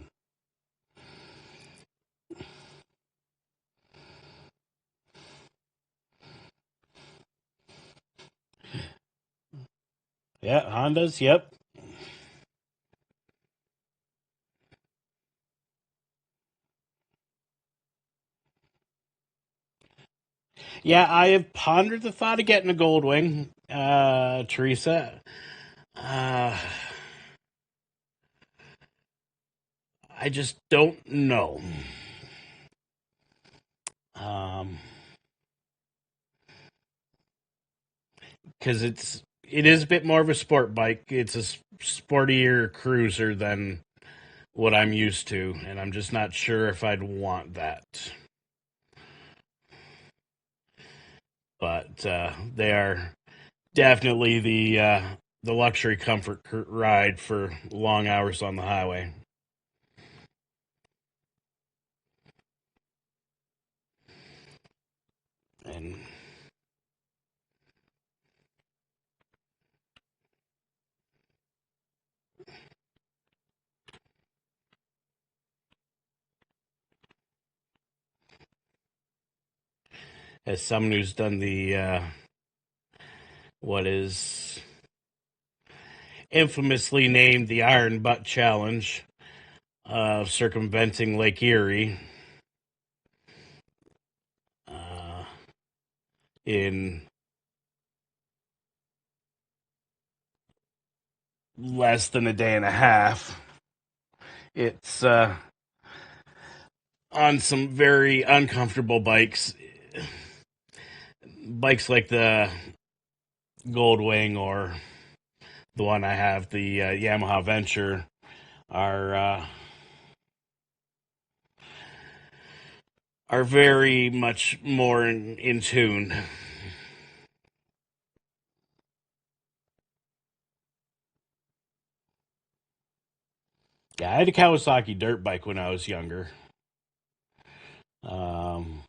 yeah, Hondas, yep. Yeah, I have pondered the thought of getting a Goldwing, Teresa. Uh, I just don't know. Um, because it is a bit more of a sport bike. It's a sportier cruiser than what I'm used to, and I'm just not sure if I'd want that. But they are definitely the luxury comfort ride for long hours on the highway. And as someone who's done the what is infamously named the Iron Butt Challenge of circumventing Lake Erie uh, in less than a day and a half. It's on some very uncomfortable bikes. Bikes like the Goldwing or the one I have, the Yamaha Venture, are very much more in tune. Yeah, I had a Kawasaki dirt bike when I was younger. Um,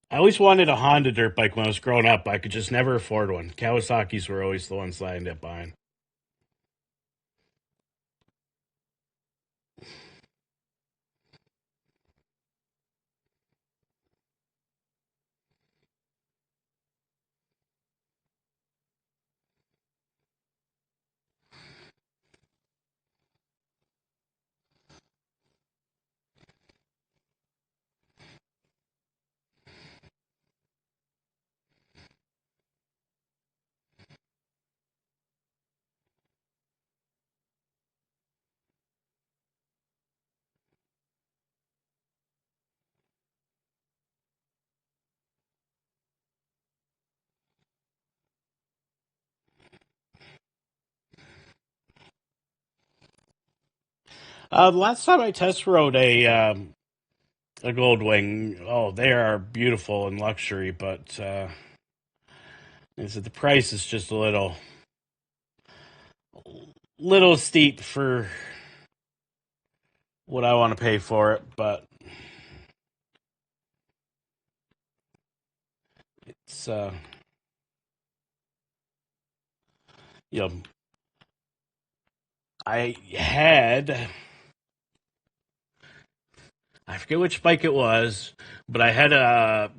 I always wanted a Honda dirt bike when I was growing up. I could just never afford one. Kawasaki's were always the ones that I ended up buying. The last time I test rode a Goldwing, oh, they are beautiful in luxury, but is it the price is just a little steep for what I want to pay for it. But it's you know I forget which bike it was, but I had a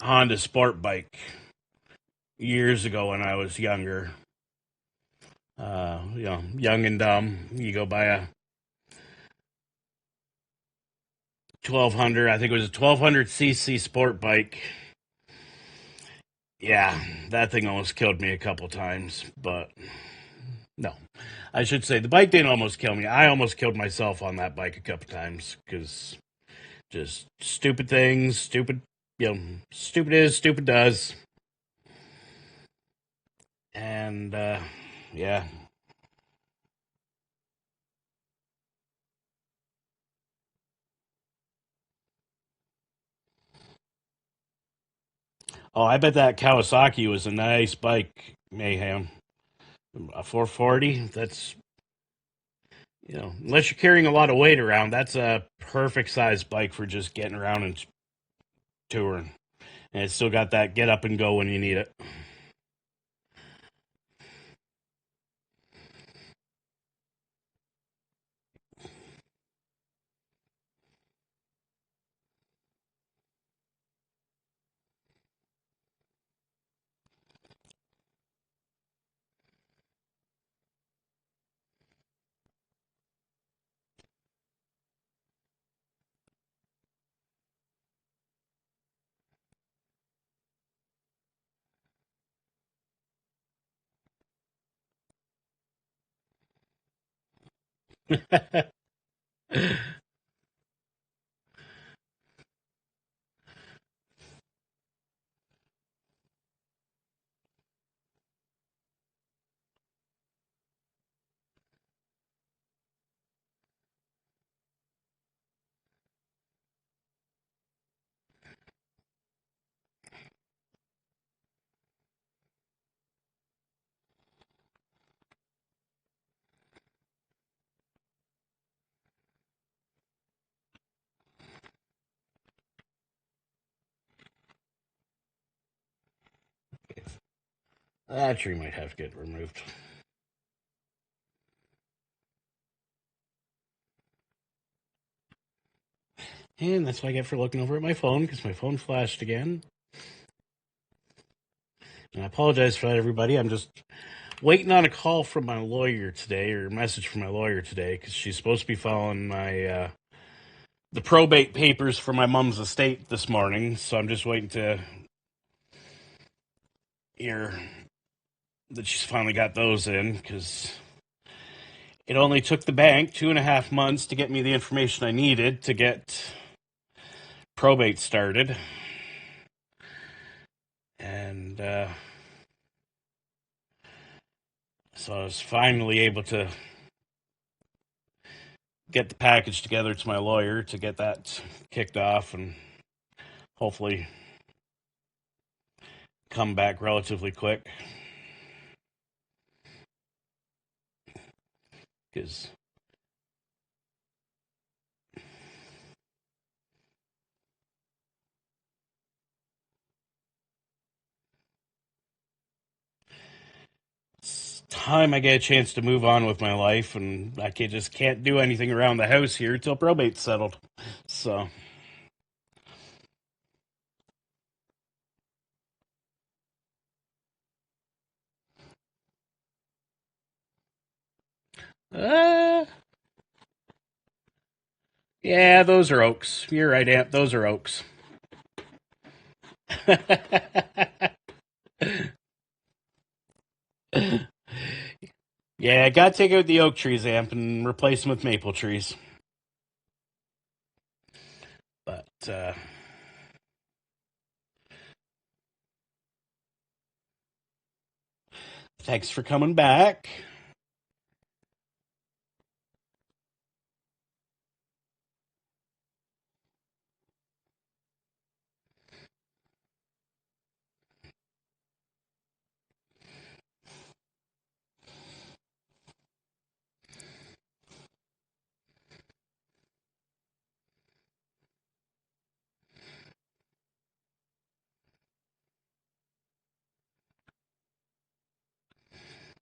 Honda Sport bike years ago when I was younger. Young and dumb. You go buy a 1200. I think it was a 1200cc sport bike. Yeah, that thing almost killed me a couple times, but no. I should say the bike didn't almost kill me. I almost killed myself on that bike a couple times because just stupid things, stupid is, stupid does. And yeah. Oh, I bet that Kawasaki was a nice bike, Mayhem. A 440. That's unless you're carrying a lot of weight around, that's a perfect size bike for just getting around and touring. And it's still got that get up and go when you need it. That tree might have to get removed. And that's what I get for looking over at my phone, because my phone flashed again. And I apologize for that, everybody. I'm just waiting on a call from my lawyer today, or a message from my lawyer today, because she's supposed to be filing my the probate papers for my mom's estate this morning. So I'm just waiting to hear that she's finally got those in, because it only took the bank 2.5 months to get me the information I needed to get probate started. And so I was finally able to get the package together to my lawyer to get that kicked off and hopefully come back relatively quick. Because it's time I get a chance to move on with my life, and I just can't do anything around the house here till probate's settled. So, uh, yeah, those are oaks. You're right, Amp. Those are oaks. Yeah, I gotta take out the oak trees, Amp, and replace them with maple trees. But thanks for coming back.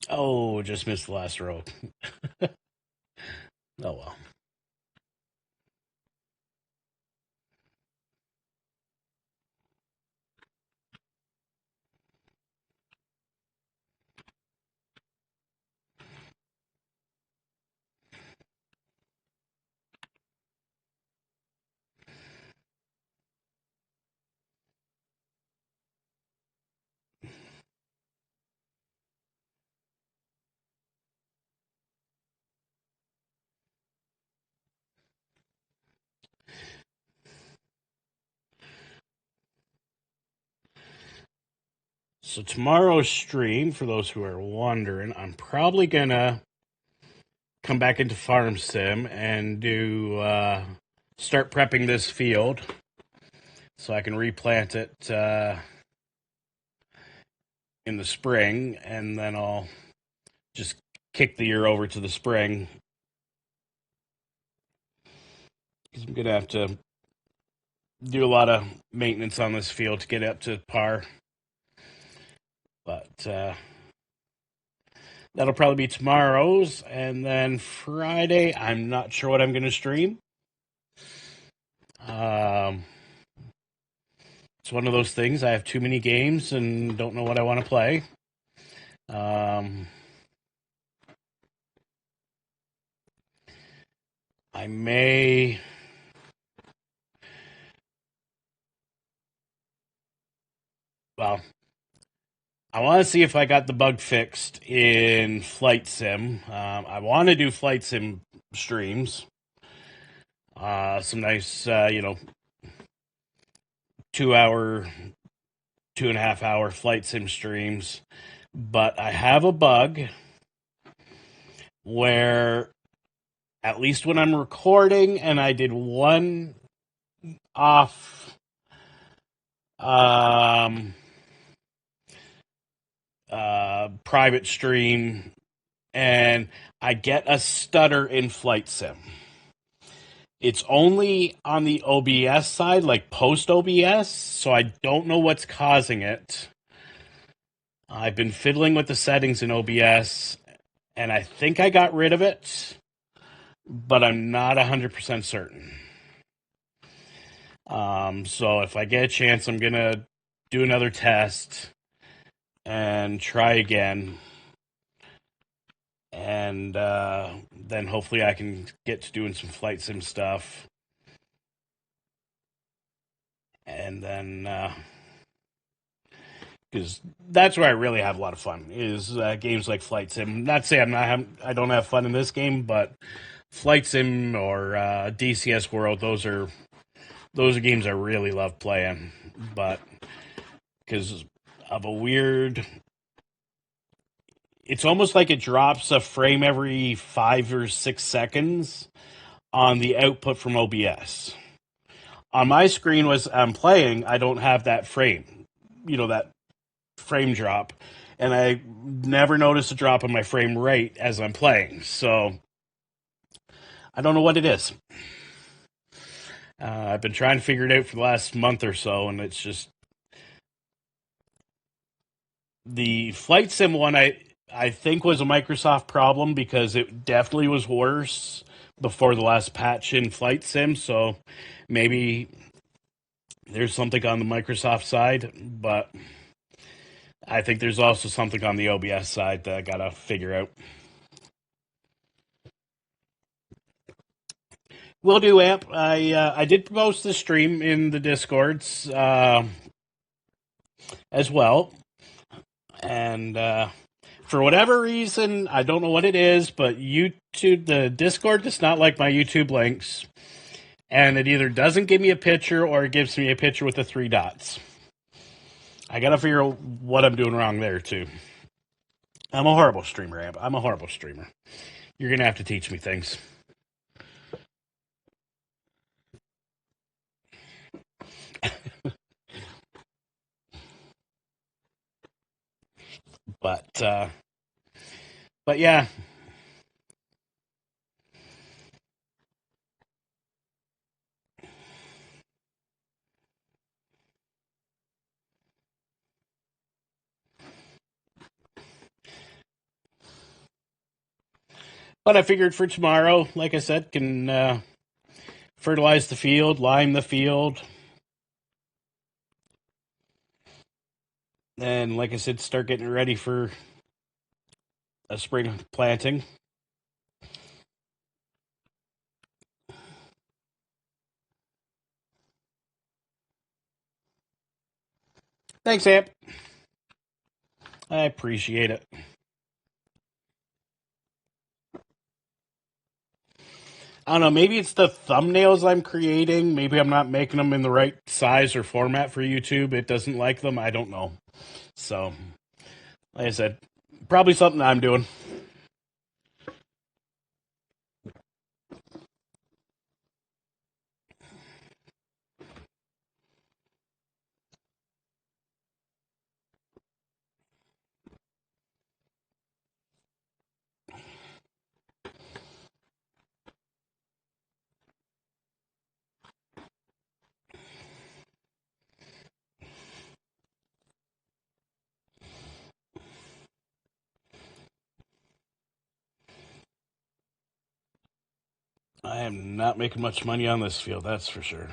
Oh, just missed the last row. Oh well. So tomorrow's stream, for those who are wondering, I'm probably gonna come back into Farm Sim and do start prepping this field so I can replant it in the spring, and then I'll just kick the year over to the spring, because I'm gonna have to do a lot of maintenance on this field to get it up to par. But that'll probably be tomorrow's, and then Friday, I'm not sure what I'm going to stream. It's one of those things. I have too many games and don't know what I want to play. I may. Well, I want to see if I got the bug fixed in Flight Sim. I want to do Flight Sim streams. Some nice, 2 hour, 2.5 hour Flight Sim streams. But I have a bug where, at least when I'm recording, and I did one off private stream, and I get a stutter in Flight Sim. It's only on the OBS side, like post OBS, so I don't know what's causing it. I've been fiddling with the settings in OBS, and I think I got rid of it, but I'm not 100% certain. So if I get a chance, I'm gonna do another test and try again, and then hopefully I can get to doing some flight sim stuff, and then because that's where I really have a lot of fun is games like flight sim. Not to say I don't have fun in this game, but flight sim or DCS World, those are games I really love playing, but because of a weird, it's almost like it drops a frame every 5 or 6 seconds on the output from OBS. On my screen, was I'm playing, I don't have that frame, that frame drop, and I never notice a drop in my frame rate as I'm playing. So I don't know what it is. I've been trying to figure it out for the last month or so, and it's just the flight sim one. I think was a Microsoft problem because it definitely was worse before the last patch in flight sim. So maybe there's something on the Microsoft side, but I think there's also something on the OBS side that I gotta figure out. Will do, Amp. I did post the stream in the Discords as well, and for whatever reason, I don't know what it is, but YouTube, the Discord does not like my YouTube links, and it either doesn't give me a picture or it gives me a picture with the three dots. I gotta figure out what I'm doing wrong there too. I'm a horrible streamer, Amp. I'm a horrible streamer. You're gonna have to teach me things. But yeah. But I figured for tomorrow, like I said, can fertilize the field, lime the field, and like I said, start getting ready for a spring planting. Thanks, Amp. I appreciate it. I don't know. Maybe it's the thumbnails I'm creating. Maybe I'm not making them in the right size or format for YouTube. It doesn't like them. I don't know. So, like I said, probably something I'm doing. I am not making much money on this field, that's for sure.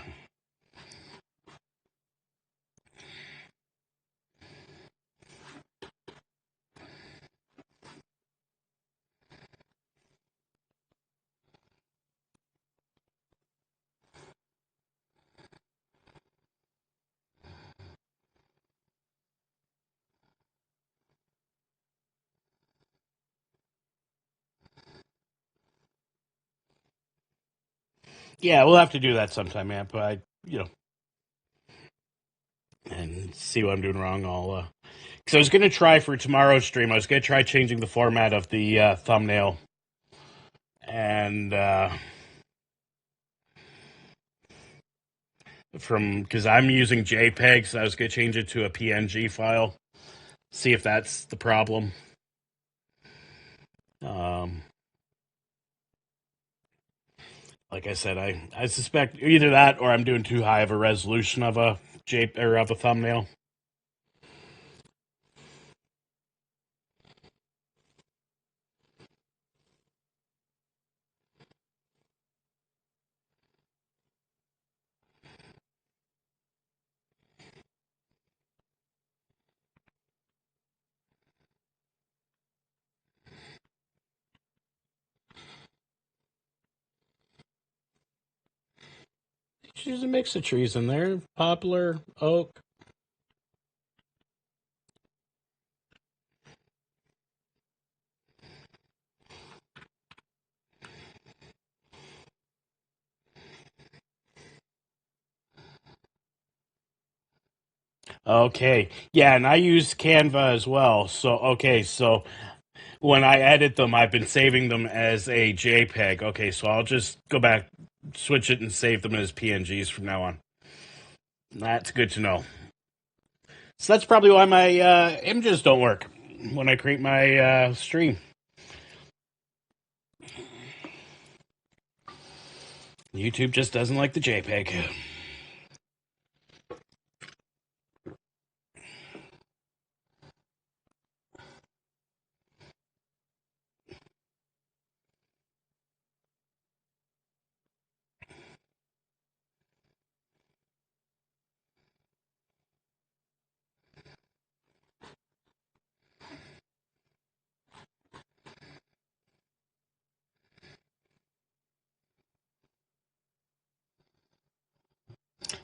Yeah, we'll have to do that sometime, Amp. And see what I'm doing wrong. Because I was going to try for tomorrow's stream, I was going to try changing the format of the thumbnail. And because I'm using JPEG, so I was going to change it to a PNG file. See if that's the problem. Um, like I said, I suspect either that or I'm doing too high of a resolution of a of a thumbnail. There's a mix of trees in there. Poplar, oak. Okay. Yeah, and I use Canva as well. So when I edit them, I've been saving them as a JPEG. Okay, so I'll just go back, switch it, and save them as PNGs from now on. That's good to know. So that's probably why my images don't work when I create my stream. YouTube just doesn't like the JPEG.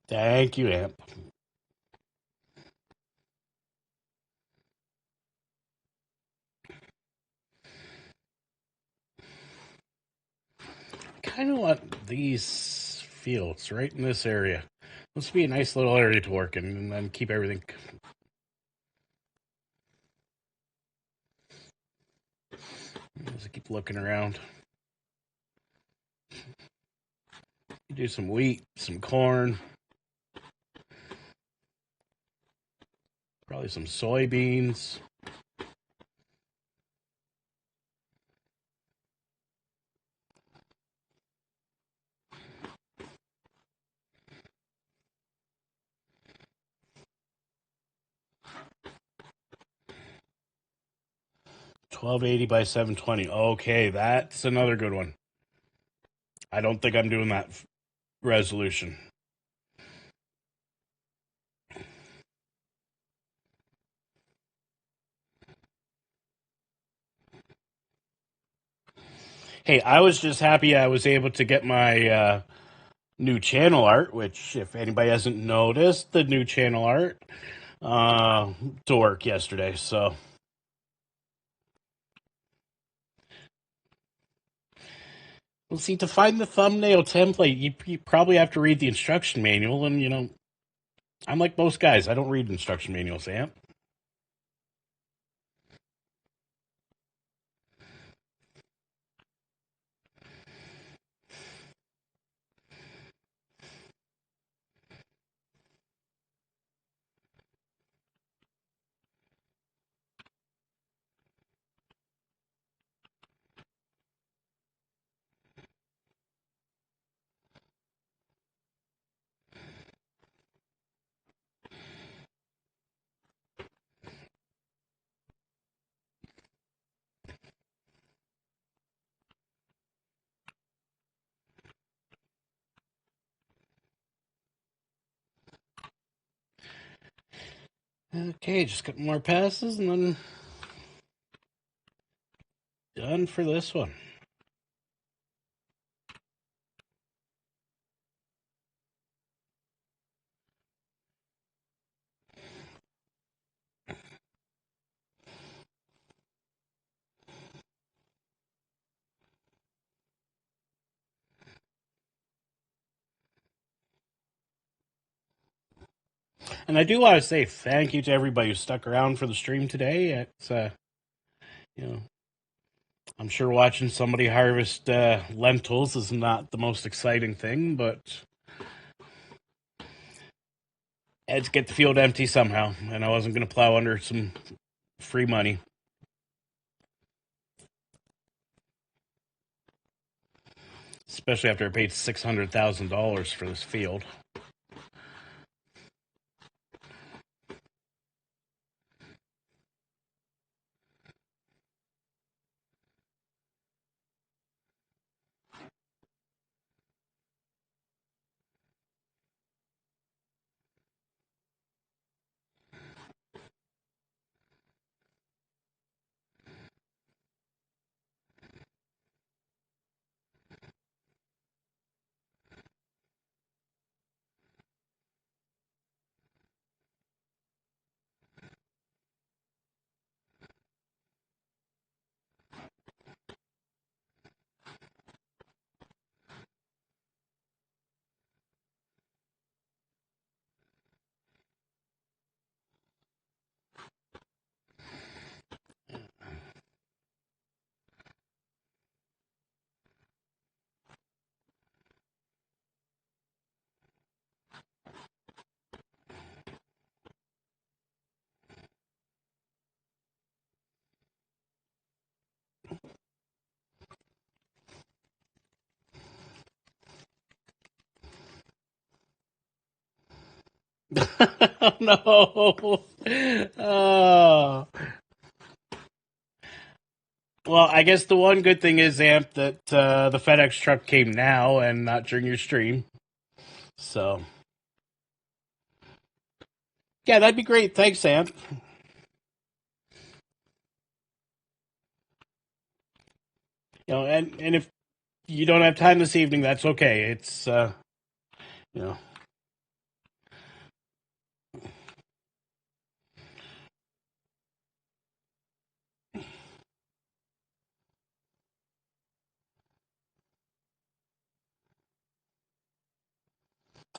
Thank you, Amp. I kind of want these fields right in this area. This would be a nice little area to work in, and then keep everything. As I keep looking around, do some wheat, some corn, probably some soybeans. $12.80 by $7.20. Okay, that's another good one. I don't think I'm doing that resolution. Hey, I was just happy I was able to get my new channel art, which, if anybody hasn't noticed, the new channel art to work yesterday. So, well, see, to find the thumbnail template, you probably have to read the instruction manual, and I'm like most guys, I don't read instruction manuals, Amp. Okay, just a couple more passes, and then done for this one. And I do want to say thank you to everybody who stuck around for the stream today. It's you know, I'm sure watching somebody harvest lentils is not the most exciting thing, but I had to get the field empty somehow, and I wasn't going to plow under some free money, especially after I paid $600,000 for this field. No. Oh. Well, I guess the one good thing is, Amp, that the FedEx truck came now and not during your stream. So, yeah, that'd be great. Thanks, Amp. And if you don't have time this evening, that's okay. It's you know,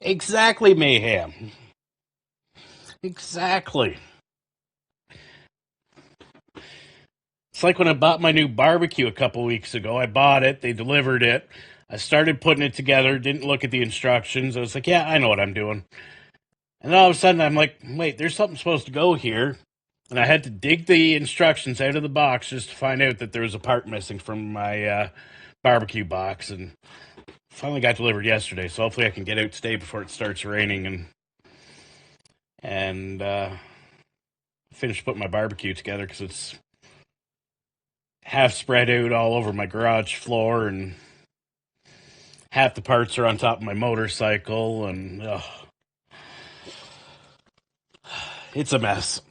exactly mayhem. Exactly. It's like when I bought my new barbecue a couple weeks ago. I bought it, they delivered it. I started putting it together, didn't look at the instructions. I was like, yeah, I know what I'm doing. And then all of a sudden, I'm like, wait, there's something supposed to go here. And I had to dig the instructions out of the box just to find out that there was a part missing from my barbecue box. And finally got delivered yesterday. So hopefully I can get out today before it starts raining and finish putting my barbecue together because it's half spread out all over my garage floor and half the parts are on top of my motorcycle and it's a mess.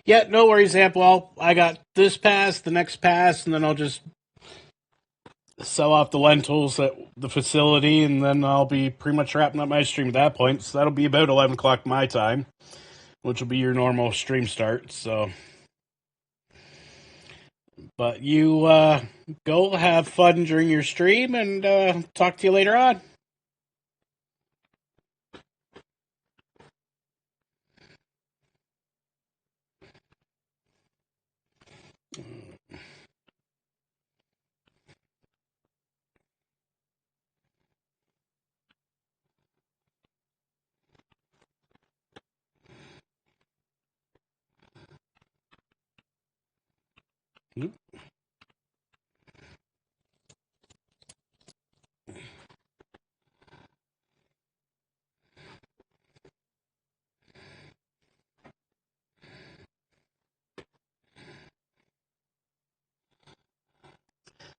Yeah, no worries, Amp. Well, I got this pass, the next pass, and then I'll just sell off the lentils at the facility, and then I'll be pretty much wrapping up my stream at that point. So that'll be about 11 o'clock my time, which will be your normal stream start. So, but you go have fun during your stream, and talk to you later on.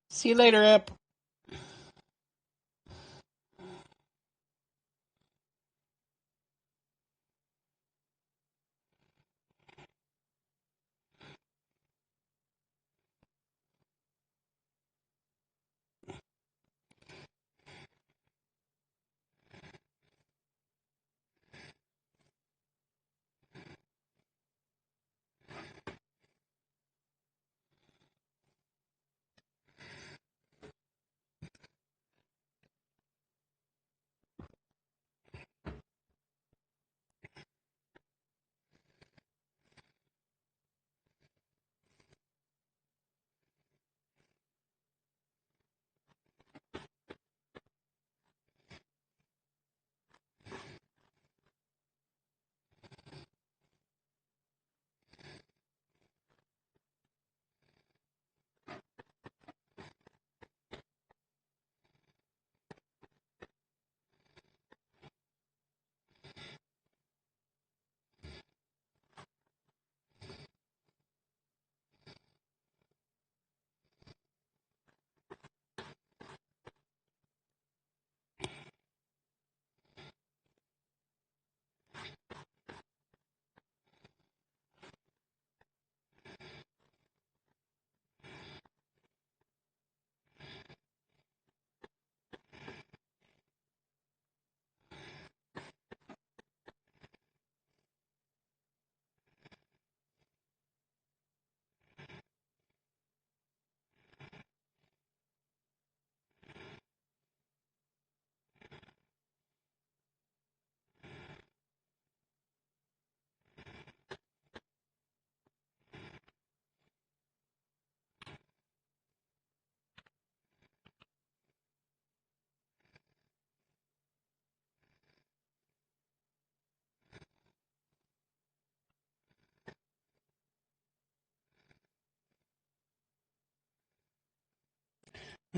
See you later, Amp.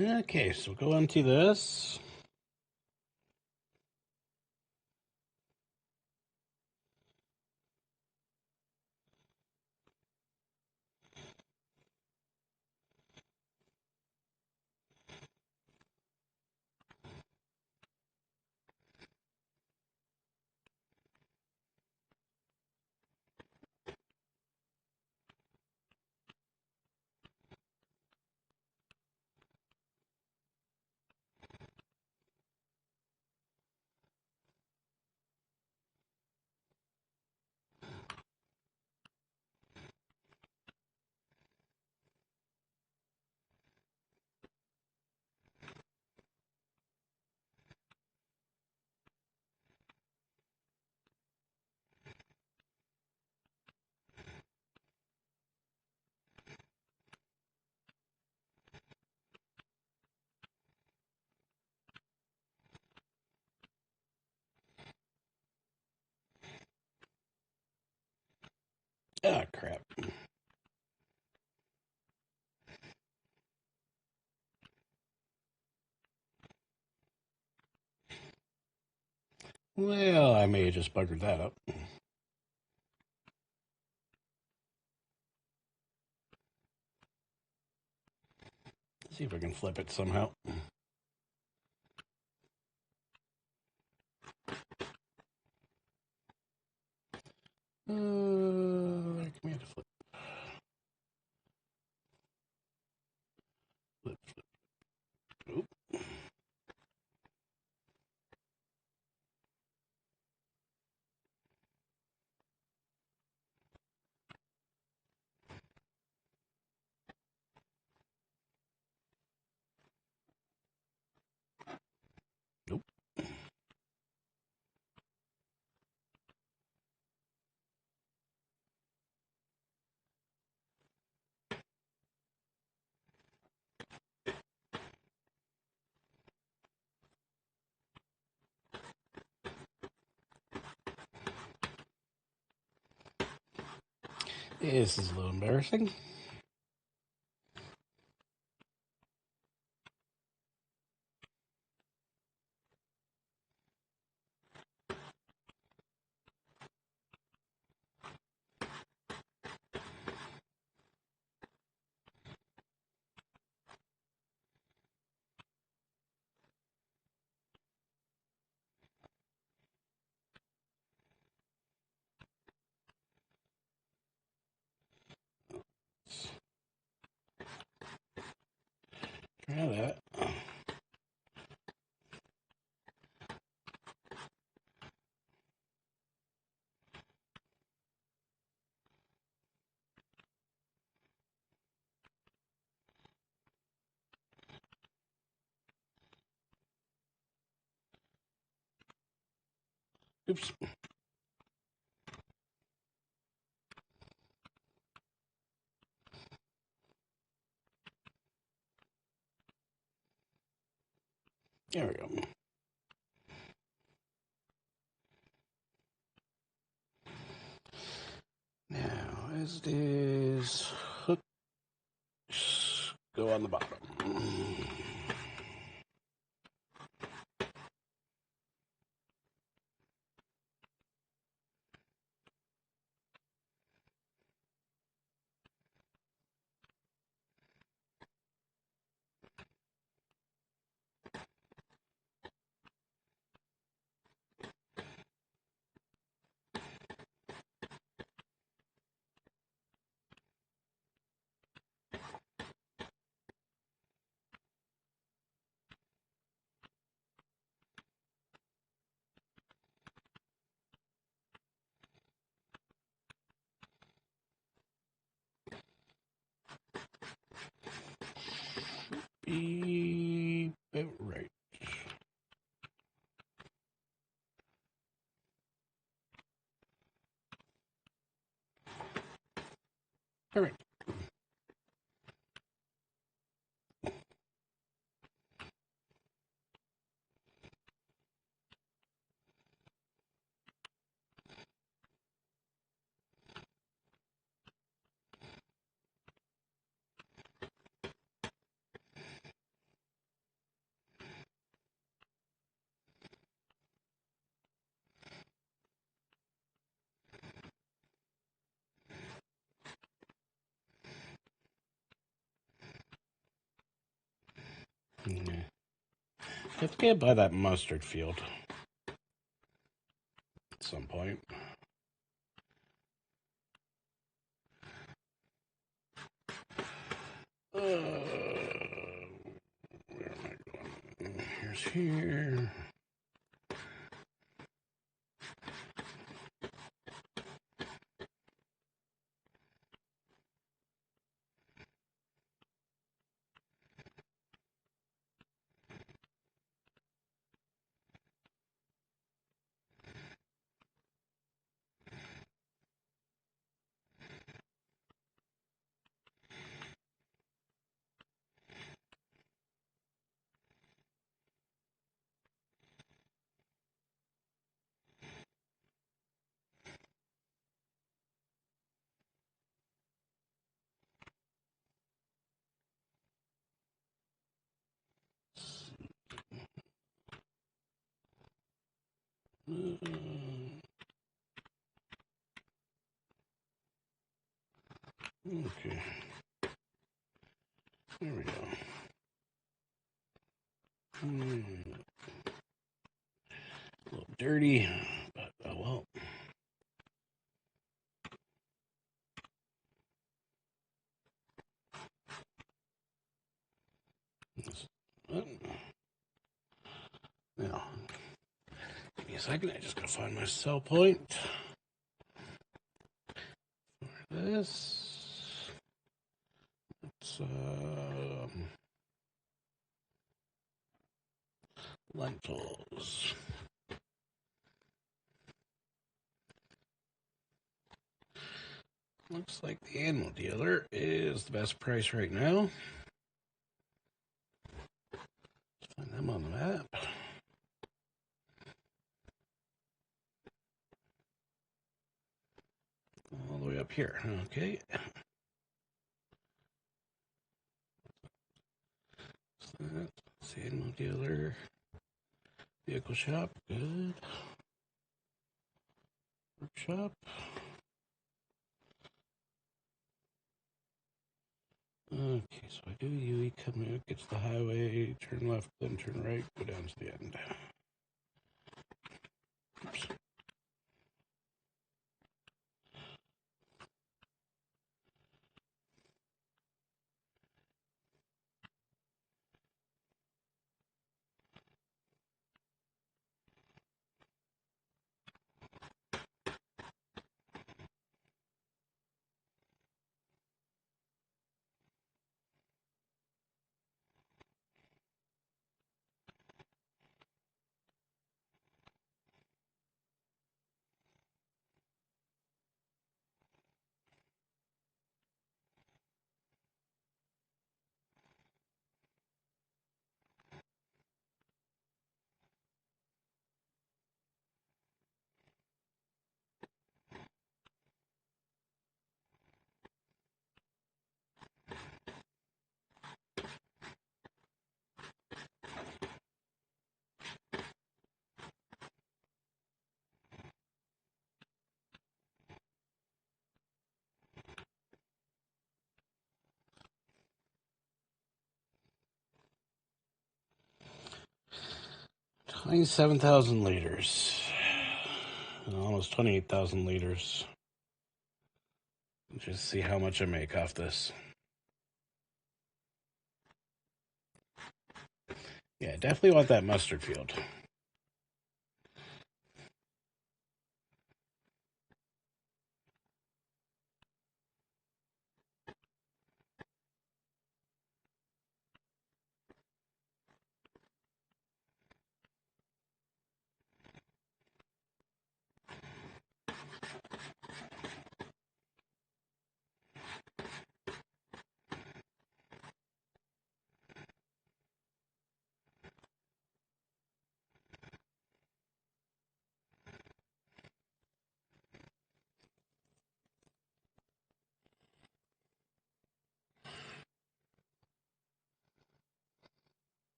Okay, so go into this. Ah, crap. Well, I may have just buggered that up. Let's see if I can flip it somehow. Command flip. Flip, flip. Oop. Nope. This is a little embarrassing. Try that. Oops. There we go. Now, as these hooks go on the bottom. Be about right. All right. I think I'd buy that mustard field at some point. Where am I going? Here's here. Okay. There we go. A little dirty, but oh well. Now, give me a second. I just gotta find my sell point for this. It's lentils. Looks like the animal dealer is the best price right now. Let's find them on the map. All the way up here. Okay. That's the animal dealer. Vehicle shop. Good. Workshop. Okay, so I do UE, come out, get to the highway, turn left, then turn right, go down to the end. Oops. $27,000 liters. Almost 28,000 liters. Just see how much I make off this. Yeah, definitely want that mustard field.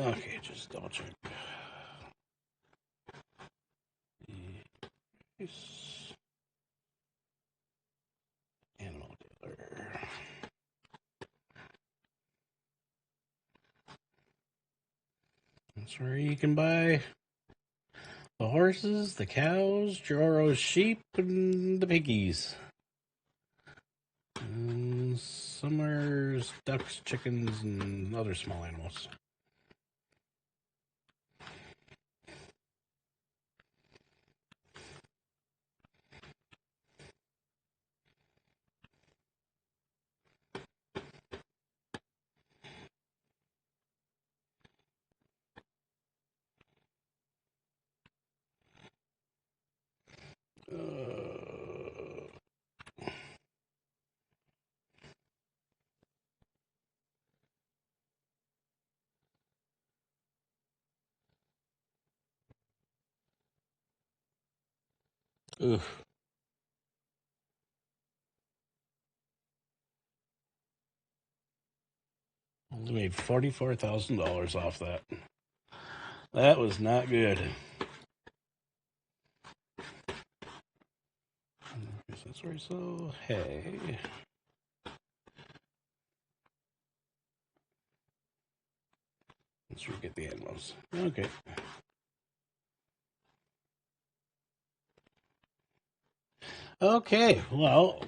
Okay, just double check. Yes. Animal dealer. That's where you can buy the horses, the cows, Joro's sheep, and the piggies. And somewhere's ducks, chickens, and other small animals. Oof. Only made $44,000 off that. That was not good. That's where so hay. Let's get the animals. Okay. Okay, well,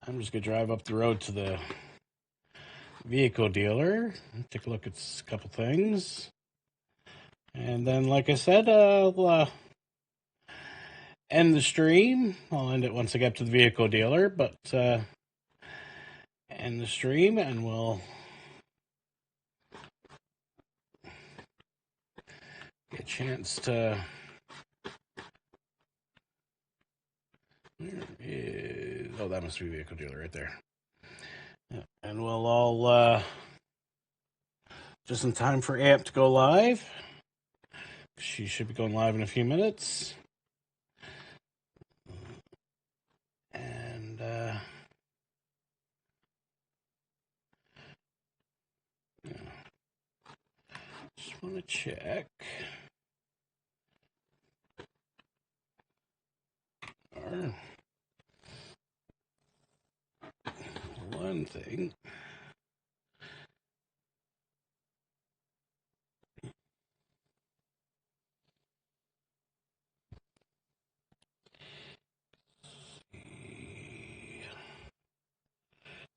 I'm just going to drive up the road to the vehicle dealer, take a look at a couple things. And then, like I said, I'll end the stream. I'll end it once I get to the vehicle dealer, but end the stream and we'll get a chance to. Where is. Oh, that must be vehicle dealer right there. Yeah. And we'll all. Just in time for AMP to go live. She should be going live in a few minutes. And just want to check. One thing.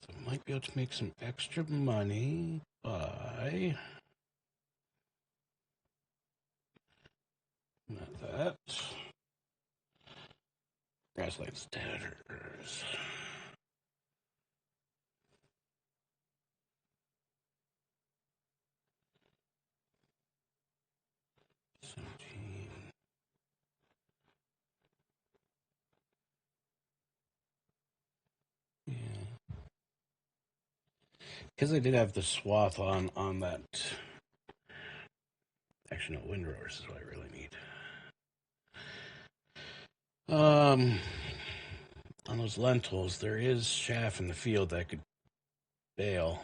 So I might be able to make some extra money by. Not that. Grasslands Tatters. Yeah. Because I did have the swath on that. Actually, no, windrowers is what I really need. On those lentils, there is chaff in the field that I could bale.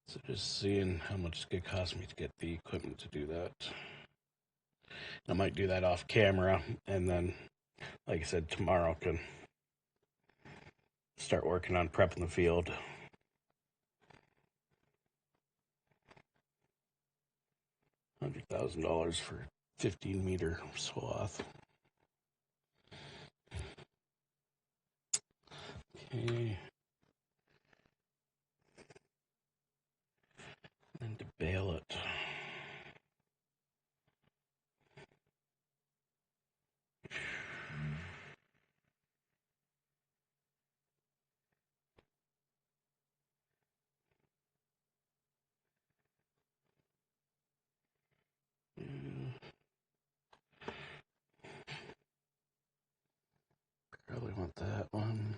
So just seeing how much it's going to cost me to get the equipment to do that. I might do that off camera, and then, like I said, tomorrow I can start working on prepping the field. $100,000 for 15-meter swath. Okay. And to bale it. Probably want that one.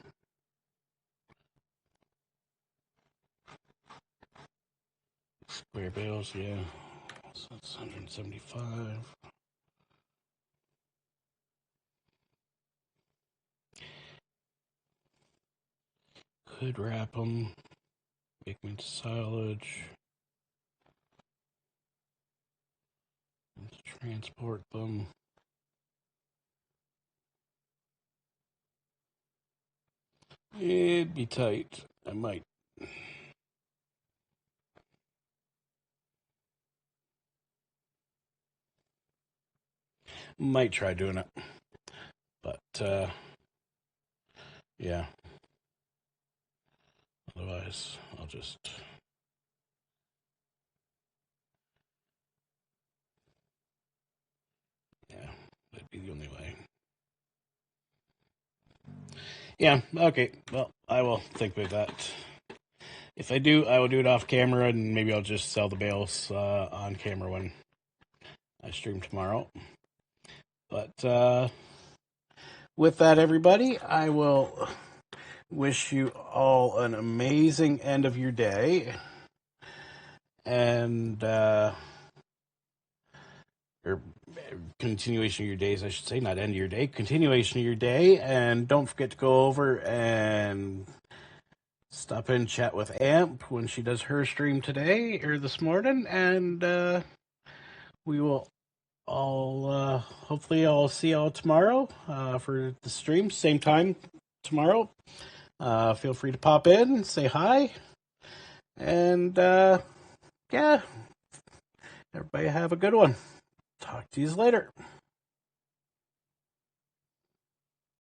Square bales, yeah. So that's 175. could wrap them, make them into silage, and transport them. It'd be tight. I might try doing it, but yeah. Otherwise, I'll just yeah, that'd be the only way. Yeah. Okay. Well, I will think about that. If I do, I will do it off camera, and maybe I'll just sell the bales on camera when I stream tomorrow. But with that, everybody, I will wish you all an amazing end of your day, and or continuation of your days, I should say, not end of your day, continuation of your day. And don't forget to go over and stop in and chat with Amp when she does her stream today or this morning, and we will all hopefully I'll see y'all tomorrow for the stream, same time tomorrow. Feel free to pop in, say hi, and yeah, everybody have a good one. Talk to you later.